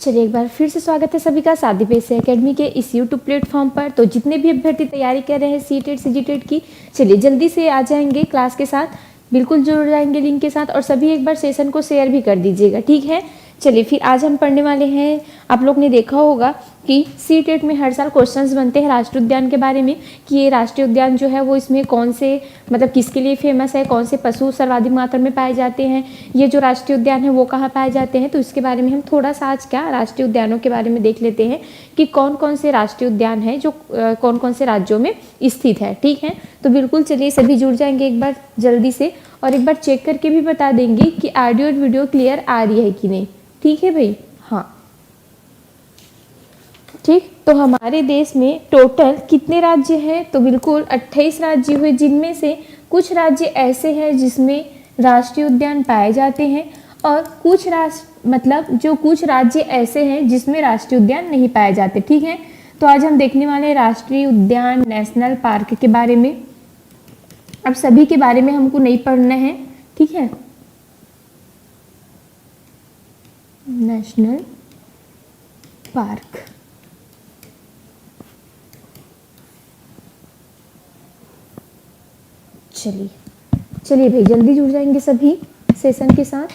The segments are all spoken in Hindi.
चलिए एक बार फिर से स्वागत है सभी का सादी पेशे एकेडमी के इस यूट्यूब प्लेटफॉर्म पर। तो जितने भी अभ्यर्थी तैयारी कर रहे हैं सीटेट सीजीटेट की, चलिए जल्दी से आ जाएंगे क्लास के साथ, बिल्कुल जुड़ जाएंगे लिंक के साथ, और सभी एक बार सेशन को शेयर भी कर दीजिएगा, ठीक है। चलिए फिर आज हम पढ़ने वाले हैं, आप लोग ने देखा होगा कि सीटेट में हर साल क्वेश्चंस बनते हैं राष्ट्रीय उद्यान के बारे में, कि ये राष्ट्रीय उद्यान जो है वो इसमें कौन से मतलब किसके लिए फेमस है, कौन से पशु सर्वाधिक मात्रा में पाए जाते हैं, ये जो राष्ट्रीय उद्यान है वो कहाँ पाए जाते हैं। तो इसके बारे में हम थोड़ा सा आज क्या राष्ट्रीय उद्यानों के बारे में देख लेते हैं कि कौन कौन से राष्ट्रीय उद्यान हैं जो कौन कौन से राज्यों में स्थित है, ठीक है। तो बिल्कुल चलिए सभी जुड़ जाएंगे एक बार जल्दी से, और एक बार चेक करके भी बता देंगे कि ऑडियो और वीडियो क्लियर आ रही है कि नहीं, ठीक है भाई। हाँ ठीक, तो हमारे देश में टोटल कितने राज्य हैं, तो बिल्कुल 28 राज्य हुए, जिनमें से कुछ राज्य ऐसे हैं जिसमें राष्ट्रीय उद्यान पाए जाते हैं, और कुछ कुछ राज्य ऐसे हैं जिसमें राष्ट्रीय उद्यान नहीं पाए जाते, ठीक है। तो आज हम देखने वाले हैं राष्ट्रीय उद्यान नेशनल पार्क के बारे में। अब सभी के बारे में हमको नहीं पढ़ना है, ठीक है। नेशनल पार्क, चलिए भाई जल्दी जुड़ जाएंगे सभी सेशन के साथ।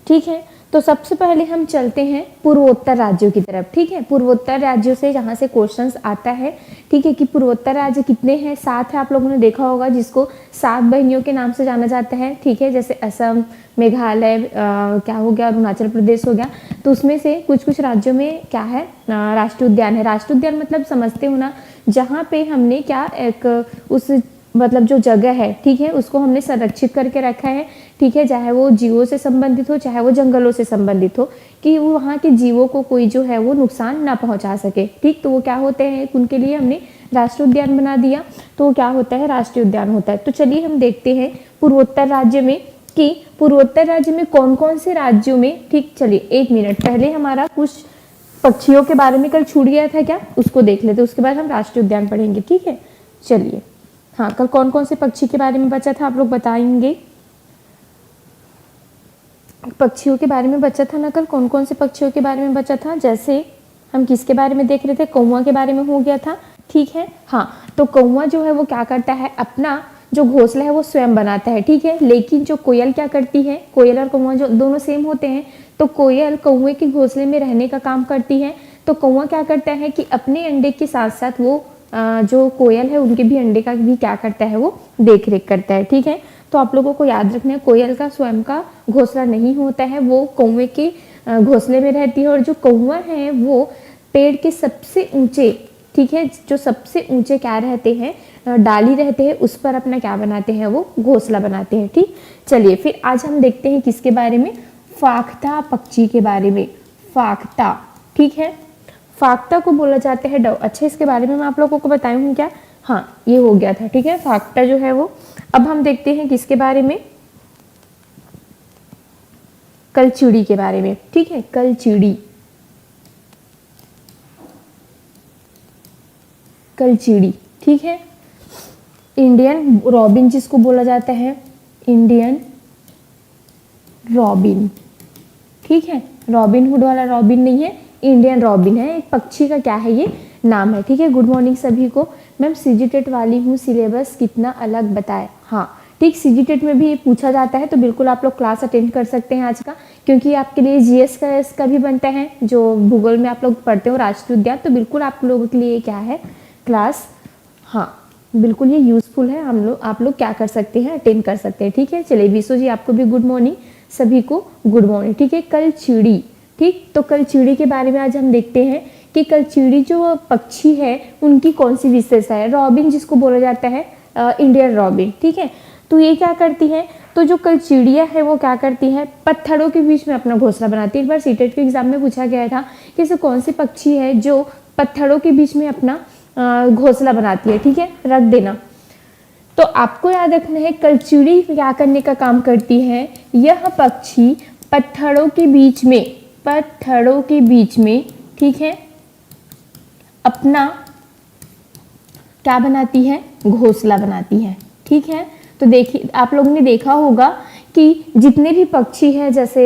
ठीक है, तो सबसे पहले हम चलते हैं पूर्वोत्तर राज्यों की तरफ, ठीक है। पूर्वोत्तर राज्यों से जहाँ से क्वेश्चंस आता है, ठीक है, कि पूर्वोत्तर राज्य कितने हैं, 7 है, आप लोगों ने देखा होगा, जिसको 7 बहनियों के नाम से जाना जाता है, ठीक है। जैसे असम, मेघालय, क्या हो गया, अरुणाचल प्रदेश हो गया। तो उसमें से कुछ कुछ राज्यों में क्या है, राष्ट्रीय उद्यान है। राष्ट्रीय उद्यान मतलब समझते हो ना, जहाँ पे हमने क्या एक उस मतलब जो जगह है, ठीक है, उसको हमने संरक्षित करके रखा है, ठीक है, चाहे वो जीवों से संबंधित हो, चाहे वो जंगलों से संबंधित हो, कि वो वहाँ के जीवों को कोई जो है वो नुकसान ना पहुँचा सके, ठीक। तो वो क्या होते हैं, उनके लिए हमने राष्ट्रीय उद्यान बना दिया, तो वो क्या होता है, राष्ट्रीय उद्यान होता है। तो चलिए हम देखते हैं पूर्वोत्तर राज्य में कि पूर्वोत्तर राज्य में कौन कौन से राज्यों में, ठीक। चलिए 1 मिनट पहले हमारा कुछ पक्षियों के बारे में कल छूट गया था क्या, उसको देख लेते, उसके बाद हम राष्ट्रीय उद्यान पढ़ेंगे, ठीक है। चलिए हाँ, कल कौन कौन से पक्षी के बारे में बचा था, आप लोग बताएंगे। पक्षियों के बारे में बचा था ना कल, कौन कौन से पक्षियों के बारे में बचा था। जैसे हम किसके बारे में देख रहे थे, कौवा के बारे में हो गया था, ठीक है। हाँ, तो कौवा जो है वो क्या करता है, अपना जो घोंसला है वो स्वयं बनाता है, ठीक है। लेकिन जो कोयल क्या करती है, कोयल और कौवा जो दोनों सेम होते हैं, तो कोयल कौवे के घोंसले में रहने का काम करती है। तो कौवा क्या करता है कि अपने अंडे के साथ साथ वो जो कोयल है उनके भी अंडे का भी क्या करता है, वो देख रेख करता है, ठीक है। तो आप लोगों को याद रखना है, कोयल का स्वयं का घोंसला नहीं होता है, वो कौवे के घोंसले में रहती है। और जो कौवा है वो पेड़ के सबसे ऊंचे, ठीक है, जो सबसे ऊंचे क्या रहते हैं, डाली रहते हैं, उस पर अपना क्या बनाते हैं, वो घोंसला बनाते हैं, ठीक। चलिए फिर आज हम देखते हैं किसके बारे में, फाख्ता पक्षी के बारे में। फाख्ता, ठीक है, फाख्ता को बोला जाता है डव। अच्छा, इसके बारे में मैं आप लोगों को बताई हूँ क्या, हाँ ये हो गया था, ठीक है, फाख्ता जो है वो। अब हम देखते हैं किसके बारे में, कलचीड़ी के बारे में, ठीक है। कलचीड़ी, कलचीड़ी, ठीक है। इंडियन रॉबिन जिसको बोला जाता है, इंडियन रॉबिन, ठीक है। रॉबिन हुड वाला रॉबिन नहीं है, इंडियन रॉबिन है, एक पक्षी का क्या है, ये नाम है, ठीक है। गुड मॉर्निंग सभी को। मैम सीजीटेट वाली हूँ, सिलेबस कितना अलग बताए, हाँ ठीक, सीजीटेट में भी पूछा जाता है, तो बिल्कुल आप लोग क्लास अटेंड कर सकते हैं आज का, क्योंकि आपके लिए जीएस का भी बनता है, जो भूगोल में आप लोग पढ़ते हो राष्ट्रीय उद्यान, तो बिल्कुल आप लोगों के लिए क्या है क्लास, हाँ बिल्कुल ये यूजफुल है, आप लोग क्या कर सकते हैं, अटेंड कर सकते हैं, ठीक है। चलिए विशु जी आपको भी गुड मॉर्निंग, सभी को गुड मॉर्निंग, ठीक है। कलचीड़ी, ठीक, तो कलचीड़ी के बारे में आज हम देखते हैं कि कलचीड़ी जो पक्षी है उनकी कौन सी विशेषता है। रॉबिन जिसको बोला जाता है, इंडियन रॉबिन, ठीक है। तो ये क्या करती है, तो जो कलचीड़िया है वो क्या करती है, पत्थरों के बीच में अपना घोंसला बनाती है। एक बार सीटेट के एग्जाम में पूछा गया था कि ऐसे कौन सी पक्षी है जो पत्थरों के बीच में अपना घोंसला बनाती है, ठीक है, रख देना। तो आपको याद रखना है कलचीड़ी क्या करने का काम करती है, यह पक्षी पत्थरों के बीच में, ठीक है, अपना क्या बनाती है, घोंसला बनाती है। ठीक है, तो देखिए आप लोगों ने देखा होगा कि जितने भी पक्षी हैं, जैसे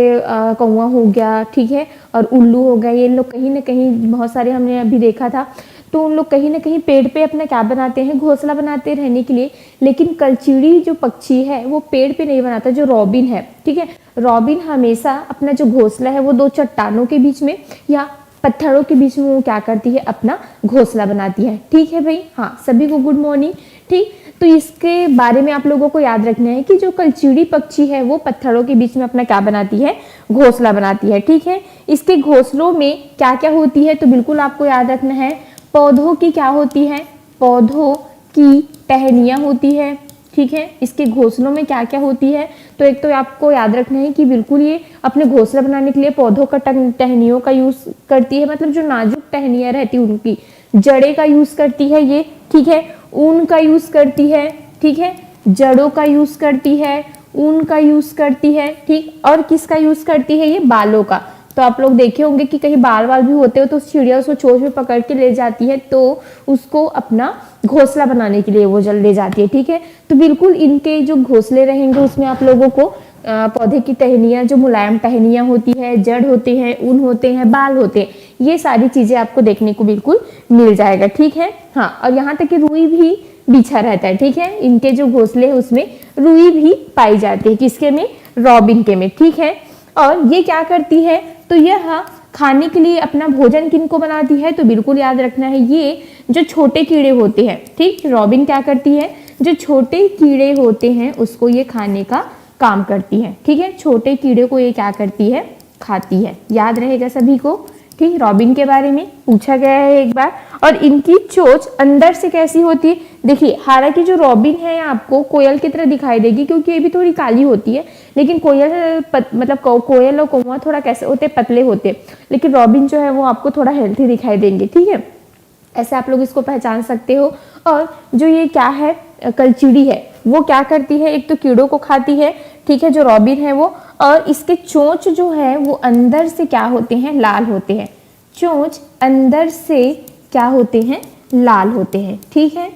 कौवा हो गया, ठीक है, और उल्लू हो गया, ये लोग कहीं ना कहीं, बहुत सारे हमने अभी देखा था, तो उन लोग कहीं ना कहीं पेड़ पे अपना क्या बनाते हैं, घोंसला बनाते रहने के लिए। लेकिन कलचीड़ी जो पक्षी है वो पेड़ पे नहीं बनाता, जो रॉबिन है, ठीक है, रॉबिन हमेशा अपना जो घोंसला है वो दो चट्टानों के बीच में या पत्थरों के बीच में वो क्या करती है, अपना घोंसला बनाती है। ठीक है भाई, हाँ सभी को गुड मॉर्निंग। ठीक, तो इसके बारे में आप लोगों को याद रखना है कि जो कलचीड़ी पक्षी है वो पत्थरों के बीच में अपना क्या बनाती है, घोंसला बनाती है। ठीक है, इसके घोंसलों में क्या क्या होती है, तो बिल्कुल आपको याद रखना है, पौधों की क्या होती है, पौधों की टहनियाँ होती है। ठीक है, इसके घोंसलों में क्या क्या होती है, तो एक तो आपको याद रखना है कि बिल्कुल ये अपने घोंसला बनाने के लिए पौधों का टहनियों का यूज करती है, मतलब जो नाजुक टहनियाँ रहती है उनकी जड़े का यूज करती है ये। ठीक है, ऊन का यूज करती है, ठीक है, जड़ों का यूज करती है, ऊन का यूज करती है। ठीक, और किसका यूज करती है, ये बालों का। तो आप लोग देखे होंगे कि कहीं बाल वाल भी होते हो तो चिड़िया उसको चोंच में पकड़ के ले जाती है, तो उसको अपना घोंसला बनाने के लिए वो जल ले जाती है। ठीक है, तो बिल्कुल इनके जो घोंसले रहेंगे उसमें आप लोगों को पौधे की टहनियाँ, जो मुलायम टहनियाँ होती है, जड़ होते हैं, ऊन होते हैं, बाल होते हैं, ये सारी चीजें आपको देखने को बिल्कुल मिल जाएगा। ठीक है, हाँ, और यहाँ तक कि रुई भी बिछा रहता है। ठीक है, इनके जो घोंसले है उसमें रुई भी पाई जाती है, किसके में, रॉबिन के में। ठीक है, और ये क्या करती है, तो यह खाने के लिए अपना भोजन किनको बनाती है, तो बिल्कुल याद रखना है, ये जो छोटे कीड़े होते हैं, ठीक, रॉबिन क्या करती है, जो छोटे कीड़े होते हैं उसको ये खाने का काम करती है। ठीक है, छोटे कीड़े को ये क्या करती है, खाती है। याद रहेगा सभी को। ठीक, रॉबिन के बारे में पूछा गया है एक बार। और इनकी चोंच अंदर से कैसी होती है, देखिए, हालांकि जो रॉबिन है आपको कोयल की तरह दिखाई देगी क्योंकि ये भी थोड़ी काली होती है, लेकिन कोयल मतलब कोयल और कौवा थोड़ा कैसे होते, पतले होते, लेकिन रॉबिन जो है वो आपको थोड़ा हेल्थी दिखाई देंगे। ठीक है, ऐसे आप लोग इसको पहचान सकते हो। और जो ये क्या है, कलचीड़ी है, वो क्या करती है, एक तो कीड़ों को खाती है, ठीक है, जो रॉबिन है वो, और इसके चोंच जो है वो अंदर से क्या होते हैं, लाल होते हैं। चोंच अंदर से क्या होते हैं, लाल होते हैं। ठीक है,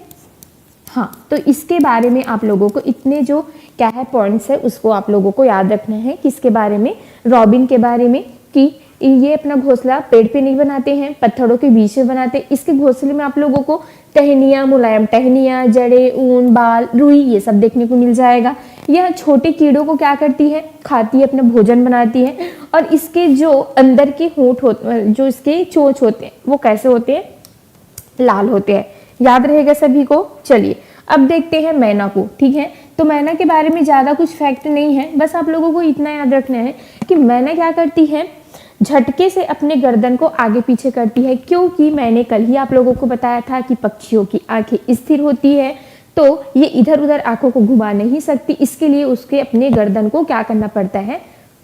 हाँ, तो इसके बारे में आप लोगों को इतने जो क्या है पॉइंट्स है उसको आप लोगों को याद रखना है, किसके बारे में, रॉबिन के बारे में, कि ये अपना घोंसला पेड़ पे नहीं बनाते हैं, पत्थरों के बीच में बनाते हैं। इसके घोंसले में आप लोगों को टहनियाँ, मुलायम टहनियाँ, जड़े, ऊन, बाल, रुई, ये सब देखने को मिल जाएगा। यह छोटे कीड़ों को क्या करती है, खाती है, अपना भोजन बनाती है। और इसके जो अंदर के होंठ होते, जो इसके चोंच होते हैं वो कैसे होते हैं, लाल होते हैं। याद रहेगा सभी को। चलिए अब देखते हैं मैना को। ठीक है, तो मैना के बारे में ज्यादा कुछ फैक्ट नहीं है, बस आप लोगों को इतना याद रखना है कि मैना क्या करती है, झटके से अपने गर्दन को आगे पीछे करती है, क्योंकि मैंने कल ही आप लोगों को बताया था कि पक्षियों की आंखें स्थिर होती है, तो ये इधर उधर आंखों को घुमा नहीं सकती, इसके लिए उसके अपने गर्दन को क्या करना पड़ता है,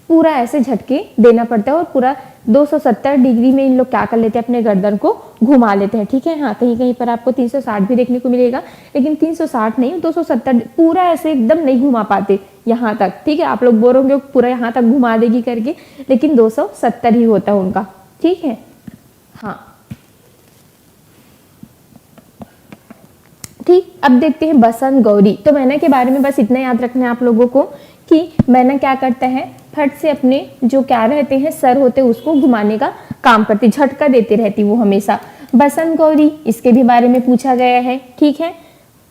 पूरा ऐसे झटके देना पड़ता है, और पूरा 270 डिग्री में इन लोग क्या कर लेते हैं, अपने गर्दन को घुमा लेते हैं। ठीक है, हाँ, कहीं कहीं पर आपको 360 भी देखने को मिलेगा, लेकिन 360 नहीं, 270 पूरा ऐसे एकदम नहीं घुमा पाते यहाँ तक। ठीक है, आप लोग बोल रहे होंगे पूरा यहाँ तक घुमा देगी करके, लेकिन 270 ही होता है उनका। ठीक है, हाँ, ठीक, अब देखते हैं बसंत गौरी। तो मैना के बारे में बस इतना याद रखना है आप लोगों को कि मैना क्या करता है, फट से अपने जो क्या रहते हैं, सर होते हैं, उसको घुमाने का काम करती, झटका देती रहती वो हमेशा। बसंत गौरी, इसके भी बारे में पूछा गया है। ठीक है,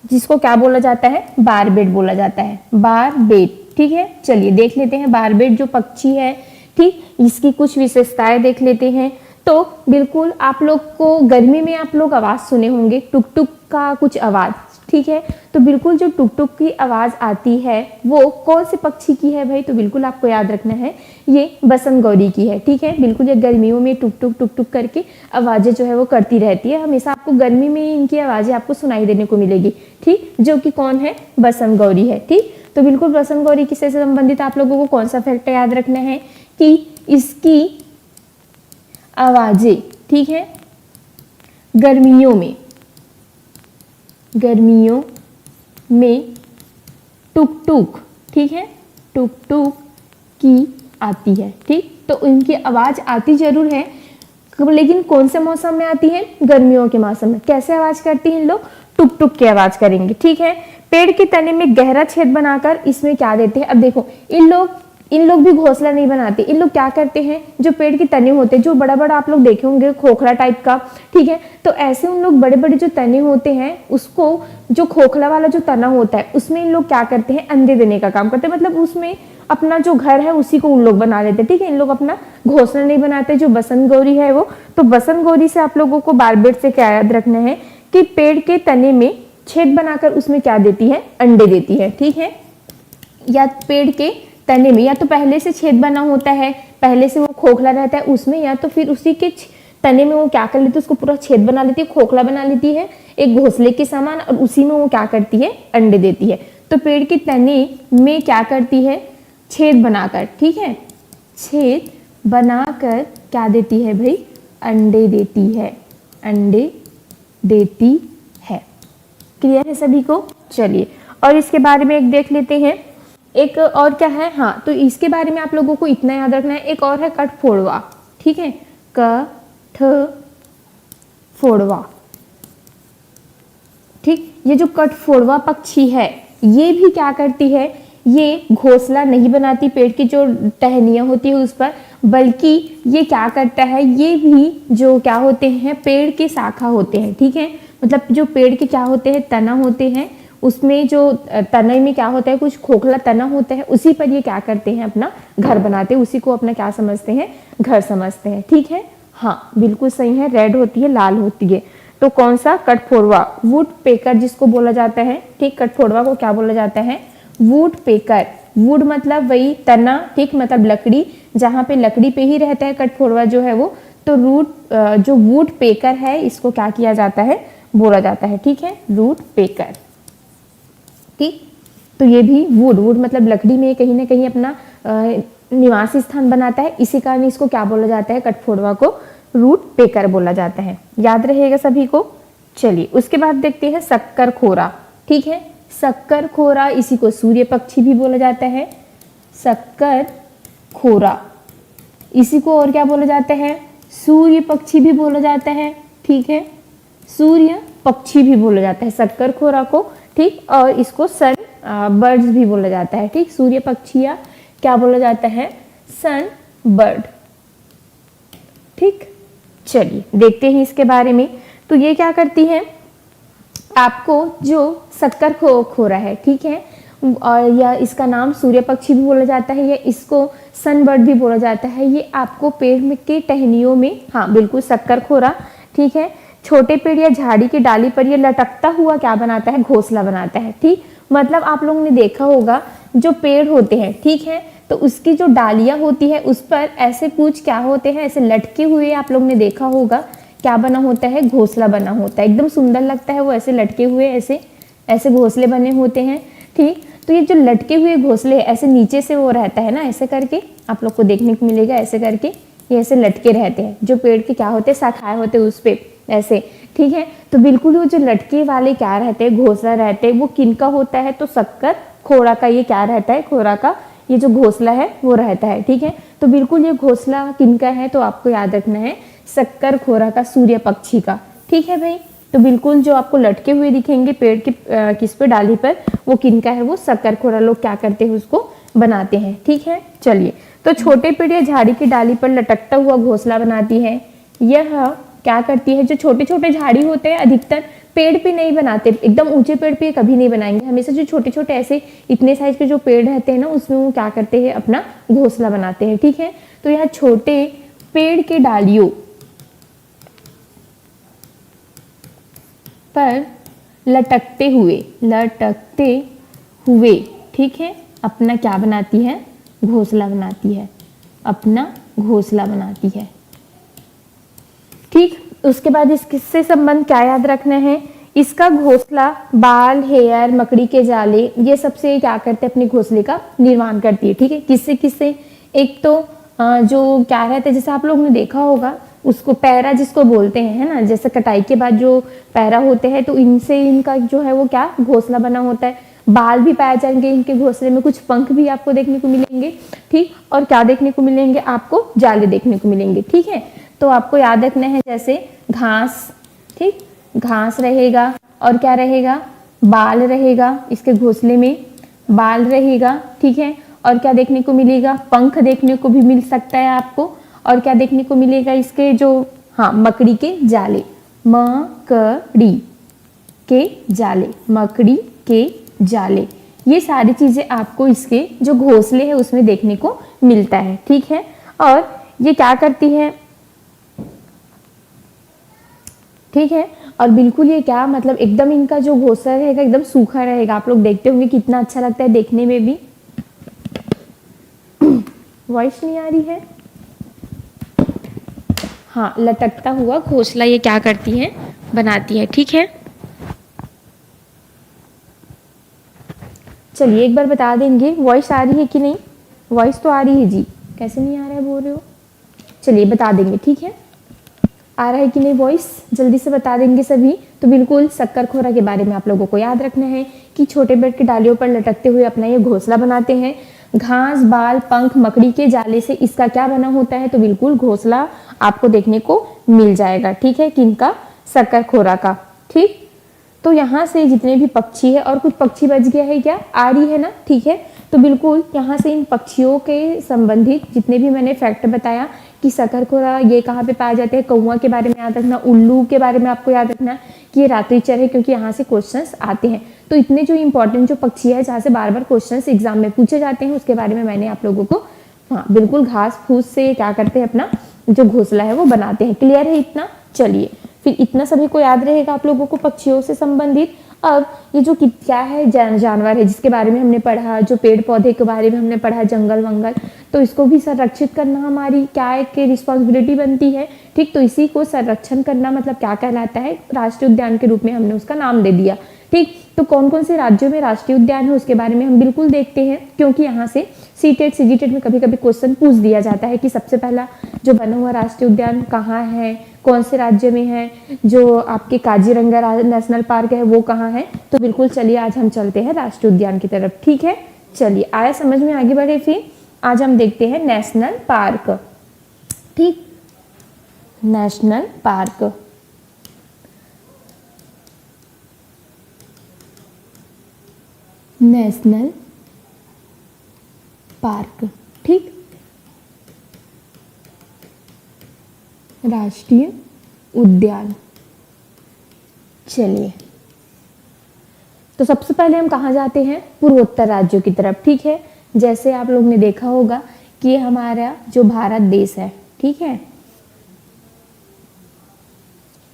जिसको क्या बोला जाता है, बारबेट बोला जाता है, बारबेट। ठीक है, चलिए देख लेते हैं बारबेट जो पक्षी है, ठीक, इसकी कुछ विशेषताएं देख लेते हैं। तो बिल्कुल आप लोग को गर्मी में आप लोग आवाज सुने होंगे, टुक टुक का कुछ आवाज। ठीक है, तो बिल्कुल जो टुक टुक की आवाज आती है वो कौन से पक्षी की है भाई, तो बिल्कुल आपको याद रखना है, ये बसंत गौरी की है। ठीक है, बिल्कुल ये गर्मियों में टुक टुक करके आवाजें जो है वो करती रहती है, हमेशा आपको गर्मी में इनकी आवाजें आपको सुनाई देने को मिलेगी। ठीक, जो कि कौन है, बसंत गौरी है। ठीक, तो बिल्कुल बसंत गौरी किससे संबंधित आप लोगों को कौन सा फैक्ट याद रखना है कि इसकी आवाजें, ठीक है, गर्मियों में टुक टुक, ठीक है, टुक टुक की आती है। ठीक, तो इनकी आवाज आती जरूर है, लेकिन कौन से मौसम में आती है? गर्मियों के मौसम में। कैसे आवाज करती हैं इन लोग? टुक टुक की आवाज करेंगे, ठीक है। पेड़ के तने में गहरा छेद बनाकर इसमें क्या देते हैं? अब देखो इन लोग भी घोंसला नहीं बनाते। इन लोग क्या करते हैं, जो पेड़ के तने होते हैं, जो बड़ा बड़ा आप लोग देखे होंगे खोखला टाइप का, ठीक है, तो ऐसे उन लोग बड़े बड़े जो तने होते हैं, उसको जो खोखला वाला जो तना होता है उसमें इन लोग क्या करते हैं? अंडे देने का काम करते हैं। मतलब उसमें अपना जो घर है उसी को उन लोग बना लेते हैं, ठीक है। इन लोग अपना घोंसला नहीं बनाते। जो बसंत गौरी है वो, तो बसंत गौरी से आप लोगों को बारबेट से क्या याद रखना है कि पेड़ के तने में छेद बनाकर उसमें क्या देती है? अंडे देती है, ठीक है। या पेड़ के तने में या तो पहले से छेद बना होता है, पहले से वो खोखला रहता है उसमें, या तो फिर उसी के तने में वो क्या कर लेती है? उसको पूरा छेद बना लेती है, खोखला बना लेती है एक घोंसले के समान, और उसी में वो क्या करती है? अंडे देती है। तो पेड़ के तने में क्या करती है? छेद बनाकर, ठीक है, छेद बनाकर क्या देती है भाई? अंडे देती है, अंडे देती है। क्लियर है सभी को? चलिए, और इसके बारे में एक देख लेते हैं। एक और क्या है, हाँ, तो इसके बारे में आप लोगों को इतना याद रखना है। एक और है कठफोड़वा, ठीक है, कठफोड़वा, ठीक। ये जो कठफोड़वा पक्षी है, ये भी क्या करती है? ये घोंसला नहीं बनाती पेड़ की जो टहनियां होती है उस पर, बल्कि ये क्या करता है? ये भी जो क्या होते हैं? पेड़ के शाखा होते हैं, ठीक है। मतलब जो पेड़ के क्या होते हैं? तना होते हैं, उसमें जो तने में क्या होता है? कुछ खोखला तना होता है, उसी पर ये क्या करते हैं? अपना घर बनाते हैं, उसी को अपना क्या समझते हैं? घर समझते हैं, ठीक है। हाँ, बिल्कुल सही है। रेड होती है, लाल होती है। तो कौन सा? कठफोड़वा, वुड पेकर जिसको बोला जाता है, ठीक। कठफोड़वा को क्या बोला जाता है? Would picker. वुड मतलब वही तना, ठीक, मतलब लकड़ी, जहाँ पे लकड़ी पे ही रहता है कठफोड़वा जो है वो। तो जो वुड पेकर है, इसको क्या किया जाता है? बोला जाता है, ठीक है, वुड पेकर, ठीक। तो ये भी वुड मतलब लकड़ी में कहीं ना कहीं अपना निवास स्थान बनाता है, इसी कारण इसको क्या बोला जाता है? कठफोड़वा को वुड पेकर बोला जाता है। याद रहेगा सभी को? चलिए, उसके बाद देखते हैं शक्कर खोरा, ठीक है। शक्कर खोरा, इसी को सूर्य पक्षी भी बोला जाता है। शक्कर खोरा, इसी को और क्या बोला जाता है? सूर्य पक्षी भी बोला जाता है, ठीक है, सूर्य पक्षी भी बोला जाता है शक्कर खोरा को, ठीक। और इसको सन बर्ड्स भी बोला जाता है, ठीक। सूर्य पक्षी या क्या बोला जाता है? सन बर्ड, ठीक। चलिए, देखते हैं इसके बारे में। तो ये क्या करती है? आपको जो शक्कर खोरा है, ठीक है, और या इसका नाम सूर्य पक्षी भी बोला जाता है, या इसको सनबर्ड भी बोला जाता है। ये आपको पेड़ में के टहनियों में, हाँ बिल्कुल, शक्कर खोरा, ठीक है, छोटे पेड़ या झाड़ी की डाली पर ये लटकता हुआ क्या बनाता है? घोंसला बनाता है, ठीक। मतलब आप लोगों ने देखा होगा जो पेड़ होते हैं, ठीक है, तो उसकी जो डालियां होती है उस पर ऐसे कुछ क्या होते हैं? ऐसे लटके हुए आप लोग ने देखा होगा, क्या बना होता है? घोंसला बना होता है। एकदम सुंदर लगता है वो, ऐसे लटके हुए ऐसे घोंसले बने होते हैं, ठीक। तो ये जो लटके हुए घोंसले ऐसे नीचे से वो रहता है ना, ऐसे करके आप लोग को देखने को मिलेगा, ऐसे करके ये ऐसे लटके रहते हैं। जो पेड़ के क्या होते हैं? शाखाएं होते हैं उस पे ऐसे, ठीक है। तो बिल्कुल वो जो लटके वाले क्या रहते हैं? घोंसला रहते हैं। वो किनका होता है? तो शक्कर खोरा का ये क्या रहता है? खोरा का ये जो घोंसला है वो रहता है, ठीक है। तो बिल्कुल ये घोंसला किनका है? तो आपको याद रखना है शक्कर खोरा का, सूर्य पक्षी का, ठीक है भाई। तो बिल्कुल जो आपको लटके हुए दिखेंगे पेड़ के किस पे? डाली पर, वो किनका है? वो शक्कर खोरा लोग क्या करते हैं? उसको बनाते हैं, ठीक है। चलिए, तो छोटे पेड़ या झाड़ी की डाली पर लटकता हुआ घोंसला बनाती है। यह क्या करती है? जो छोटे छोटे झाड़ी होते हैं अधिकतर पेड़ पे नहीं बनाते, एकदम ऊंचे पेड़ पे कभी नहीं बनाएंगे, हमेशा जो छोटे छोटे ऐसे इतने साइज के जो पेड़ रहते हैं ना, उसमें वो क्या करते हैं? अपना घोंसला बनाते हैं, ठीक है। तो यह छोटे पेड़ के डालियों पर लटकते हुए, ठीक है, अपना क्या बनाती है? घोंसला बनाती है, अपना घोंसला बनाती है, ठीक। उसके बाद इससे संबंध क्या याद रखना है? इसका घोंसला बाल, हेयर, मकड़ी के जाले, ये सबसे क्या करते हैं? अपने घोंसले का निर्माण करती है, ठीक है। किससे? एक तो जो क्या रहता है, जैसे आप लोग ने देखा होगा उसको पैरा जिसको बोलते हैं, है ना, जैसे कटाई के बाद जो पैरा होते हैं, तो इनसे इनका जो है वो क्या? घोंसला बना होता है। बाल भी पाए जाएंगे इनके घोंसले में, कुछ पंख भी आपको देखने को मिलेंगे, ठीक। और क्या देखने को मिलेंगे? आपको जाले देखने को मिलेंगे, ठीक है। तो आपको याद रखना है जैसे घास, ठीक, घास रहेगा और क्या रहेगा, बाल रहेगा, इसके घोंसले में बाल रहेगा, ठीक है। और क्या देखने को मिलेगा, पंख देखने को भी मिल सकता है आपको। और क्या देखने को मिलेगा इसके जो, हाँ, मकड़ी के जाले, मकड़ी के जाले, मकड़ी के जाले, ये सारी चीजें आपको इसके जो घोंसले है उसमें देखने को मिलता है, ठीक है। और ये क्या करती है, ठीक है। और बिल्कुल ये क्या मतलब एकदम इनका जो घोंसला रहेगा एकदम सूखा रहेगा। आप लोग देखते होंगे कितना अच्छा लगता है देखने में भी। वॉइस नहीं आ रही है, हाँ, लटकता हुआ घोंसला ये क्या करती है, बनाती है, ठीक है। चलिए एक बार बता देंगे वॉइस आ रही है कि नहीं। वॉइस तो आ रही है जी, कैसे नहीं आ रहा है बोल रहे हो। चलिए बता देंगे, ठीक है, आ रहा है कि नहीं वॉइस, जल्दी से बता देंगे सभी। तो बिल्कुल शक्करखोरा के बारे में आप लोगों को याद रखना है कि छोटे पेड़ की डालियों पर लटकते हुए अपना ये घोंसला बनाते हैं। घास, बाल, पंख मकड़ी के जाले से इसका क्या बना होता है, तो बिल्कुल घोंसला आपको देखने को मिल जाएगा, ठीक है, किनका, शक्करखोरा का, ठीक। तो यहाँ से जितने भी पक्षी है, और कुछ पक्षी बच गया है क्या, आ रही है ना, ठीक है। तो बिल्कुल यहाँ से इन पक्षियों के संबंधित जितने भी मैंने फैक्ट बताया कि शक्करखोरा ये कहाँ पे पाए जाते हैं, कौवा के बारे में याद रखना, उल्लू के बारे में आपको याद रखना कि ये रात्रिचर है, क्योंकि यहाँ से क्वेश्चंस आते हैं। तो इतने जो इंपॉर्टेंट जो पक्षी है जहाँ से बार बार क्वेश्चंस एग्जाम में पूछे जाते हैं उसके बारे में मैंने आप लोगों को, हाँ, बिल्कुल घास फूस से क्या करते हैं, अपना जो घोंसला है वो बनाते हैं। क्लियर है इतना। चलिए फिर इतना सभी को याद रहेगा आप लोगों को पक्षियों से संबंधित। अब ये जो क्या है, जानवर है जिसके बारे में हमने पढ़ा, जो पेड़ पौधे के बारे में हमने पढ़ा, जंगल वंगल, तो इसको भी संरक्षित करना हमारी क्या है कि रिस्पॉन्सिबिलिटी बनती है, ठीक। तो इसी को संरक्षण करना मतलब क्या कहलाता है, राष्ट्रीय उद्यान के रूप में हमने उसका नाम दे दिया, ठीक। तो कौन कौन से राज्यों में राष्ट्रीय उद्यान है उसके बारे में हम बिल्कुल देखते हैं, क्योंकि यहाँ से सीटेट सीजीटेट में कभी कभी क्वेश्चन पूछ दिया जाता है कि सबसे पहला जो बना हुआ राष्ट्रीय उद्यान कहाँ है, कौन से राज्य में है, जो आपके काजीरंगा नेशनल पार्क है वो कहाँ है। तो बिल्कुल चलिए आज हम चलते हैं राष्ट्रीय उद्यान की तरफ, ठीक है। चलिए आया समझ में, आगे बढ़े। फिर आज हम देखते हैं नेशनल पार्क, ठीक, नेशनल पार्क। नेशनल पार्क, ठीक, राष्ट्रीय उद्यान। चलिए तो सबसे पहले हम कहाँ जाते हैं, पूर्वोत्तर राज्यों की तरफ, ठीक है। जैसे आप लोग ने देखा होगा कि हमारा जो भारत देश है, ठीक है,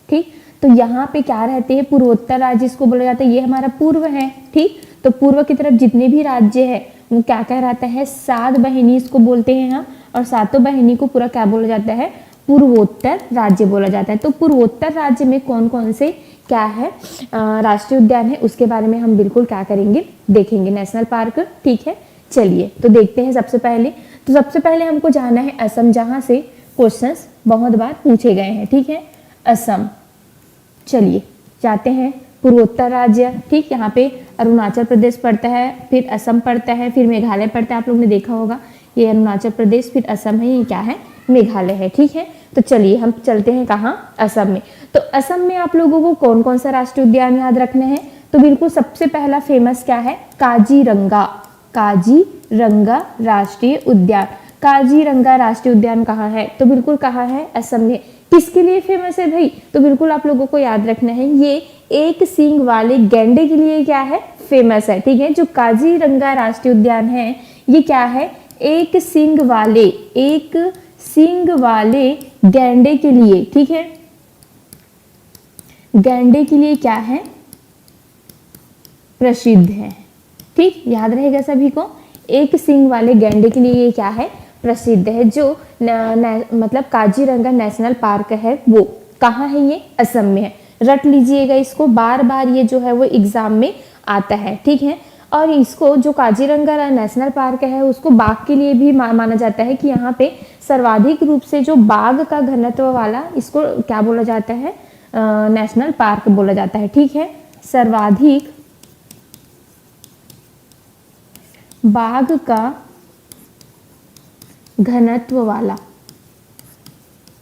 ठीक। तो यहाँ पे क्या रहते हैं, पूर्वोत्तर राज्य इसको बोला जाता है, ये हमारा पूर्व है, ठीक। तो पूर्व की तरफ जितने भी राज्य है वो क्या कहलाता है, सात बहिनी इसको बोलते हैं हम, और सातों बहिनी को पूरा क्या बोला जाता है, पूर्वोत्तर राज्य बोला जाता है। तो पूर्वोत्तर राज्य में कौन कौन से क्या है राष्ट्रीय उद्यान है उसके बारे में हम बिल्कुल क्या करेंगे, देखेंगे, नेशनल पार्क, ठीक है। चलिए तो देखते हैं सबसे पहले। तो सबसे पहले हमको जाना है असम, जहाँ से क्वेश्चंस बहुत बार पूछे गए हैं, ठीक है, असम। चलिए जाते हैं, पूर्वोत्तर राज्य, ठीक, यहाँ पे अरुणाचल प्रदेश पड़ता है, फिर असम पड़ता है, फिर मेघालय पड़ता है। आप लोग ने देखा होगा ये अरुणाचल प्रदेश, फिर असम है, ये क्या है, मेघालय है, ठीक है। तो चलिए हम चलते हैं कहाँ, असम में। तो असम में आप लोगों को कौन कौन सा राष्ट्रीय उद्यान याद रखना है, तो बिल्कुल सबसे पहला फेमस क्या है, काजीरंगा, काजीरंगा राष्ट्रीय उद्यान। काजीरंगा राष्ट्रीय उद्यान कहाँ है, तो बिल्कुल कहाँ है, असम में। किसके लिए फेमस है भाई, तो बिल्कुल आप लोगों को याद रखना है, ये एक सींग वाले गैंडे के लिए क्या है, फेमस है, ठीक है। जो काजीरंगा राष्ट्रीय उद्यान है ये क्या है, एक सींग वाले गैंडे के लिए, ठीक है, गैंडे के लिए क्या है, प्रसिद्ध है, ठीक, याद रहेगा सभी को, एक सींग वाले गैंडे के लिए ये क्या है, प्रसिद्ध है। जो मतलब काजीरंगा नेशनल पार्क है वो कहाँ है, ये असम में है। रट लीजिएगा इसको, बार बार ये जो है वो एग्जाम में आता है, ठीक है। और इसको जो काजीरंगा नेशनल पार्क है उसको बाघ के लिए भी माना जाता है कि यहाँ पे सर्वाधिक रूप से जो बाघ का घनत्व वाला, इसको क्या बोला जाता है, नेशनल पार्क बोला जाता है, ठीक है। सर्वाधिक बाघ का घनत्व वाला,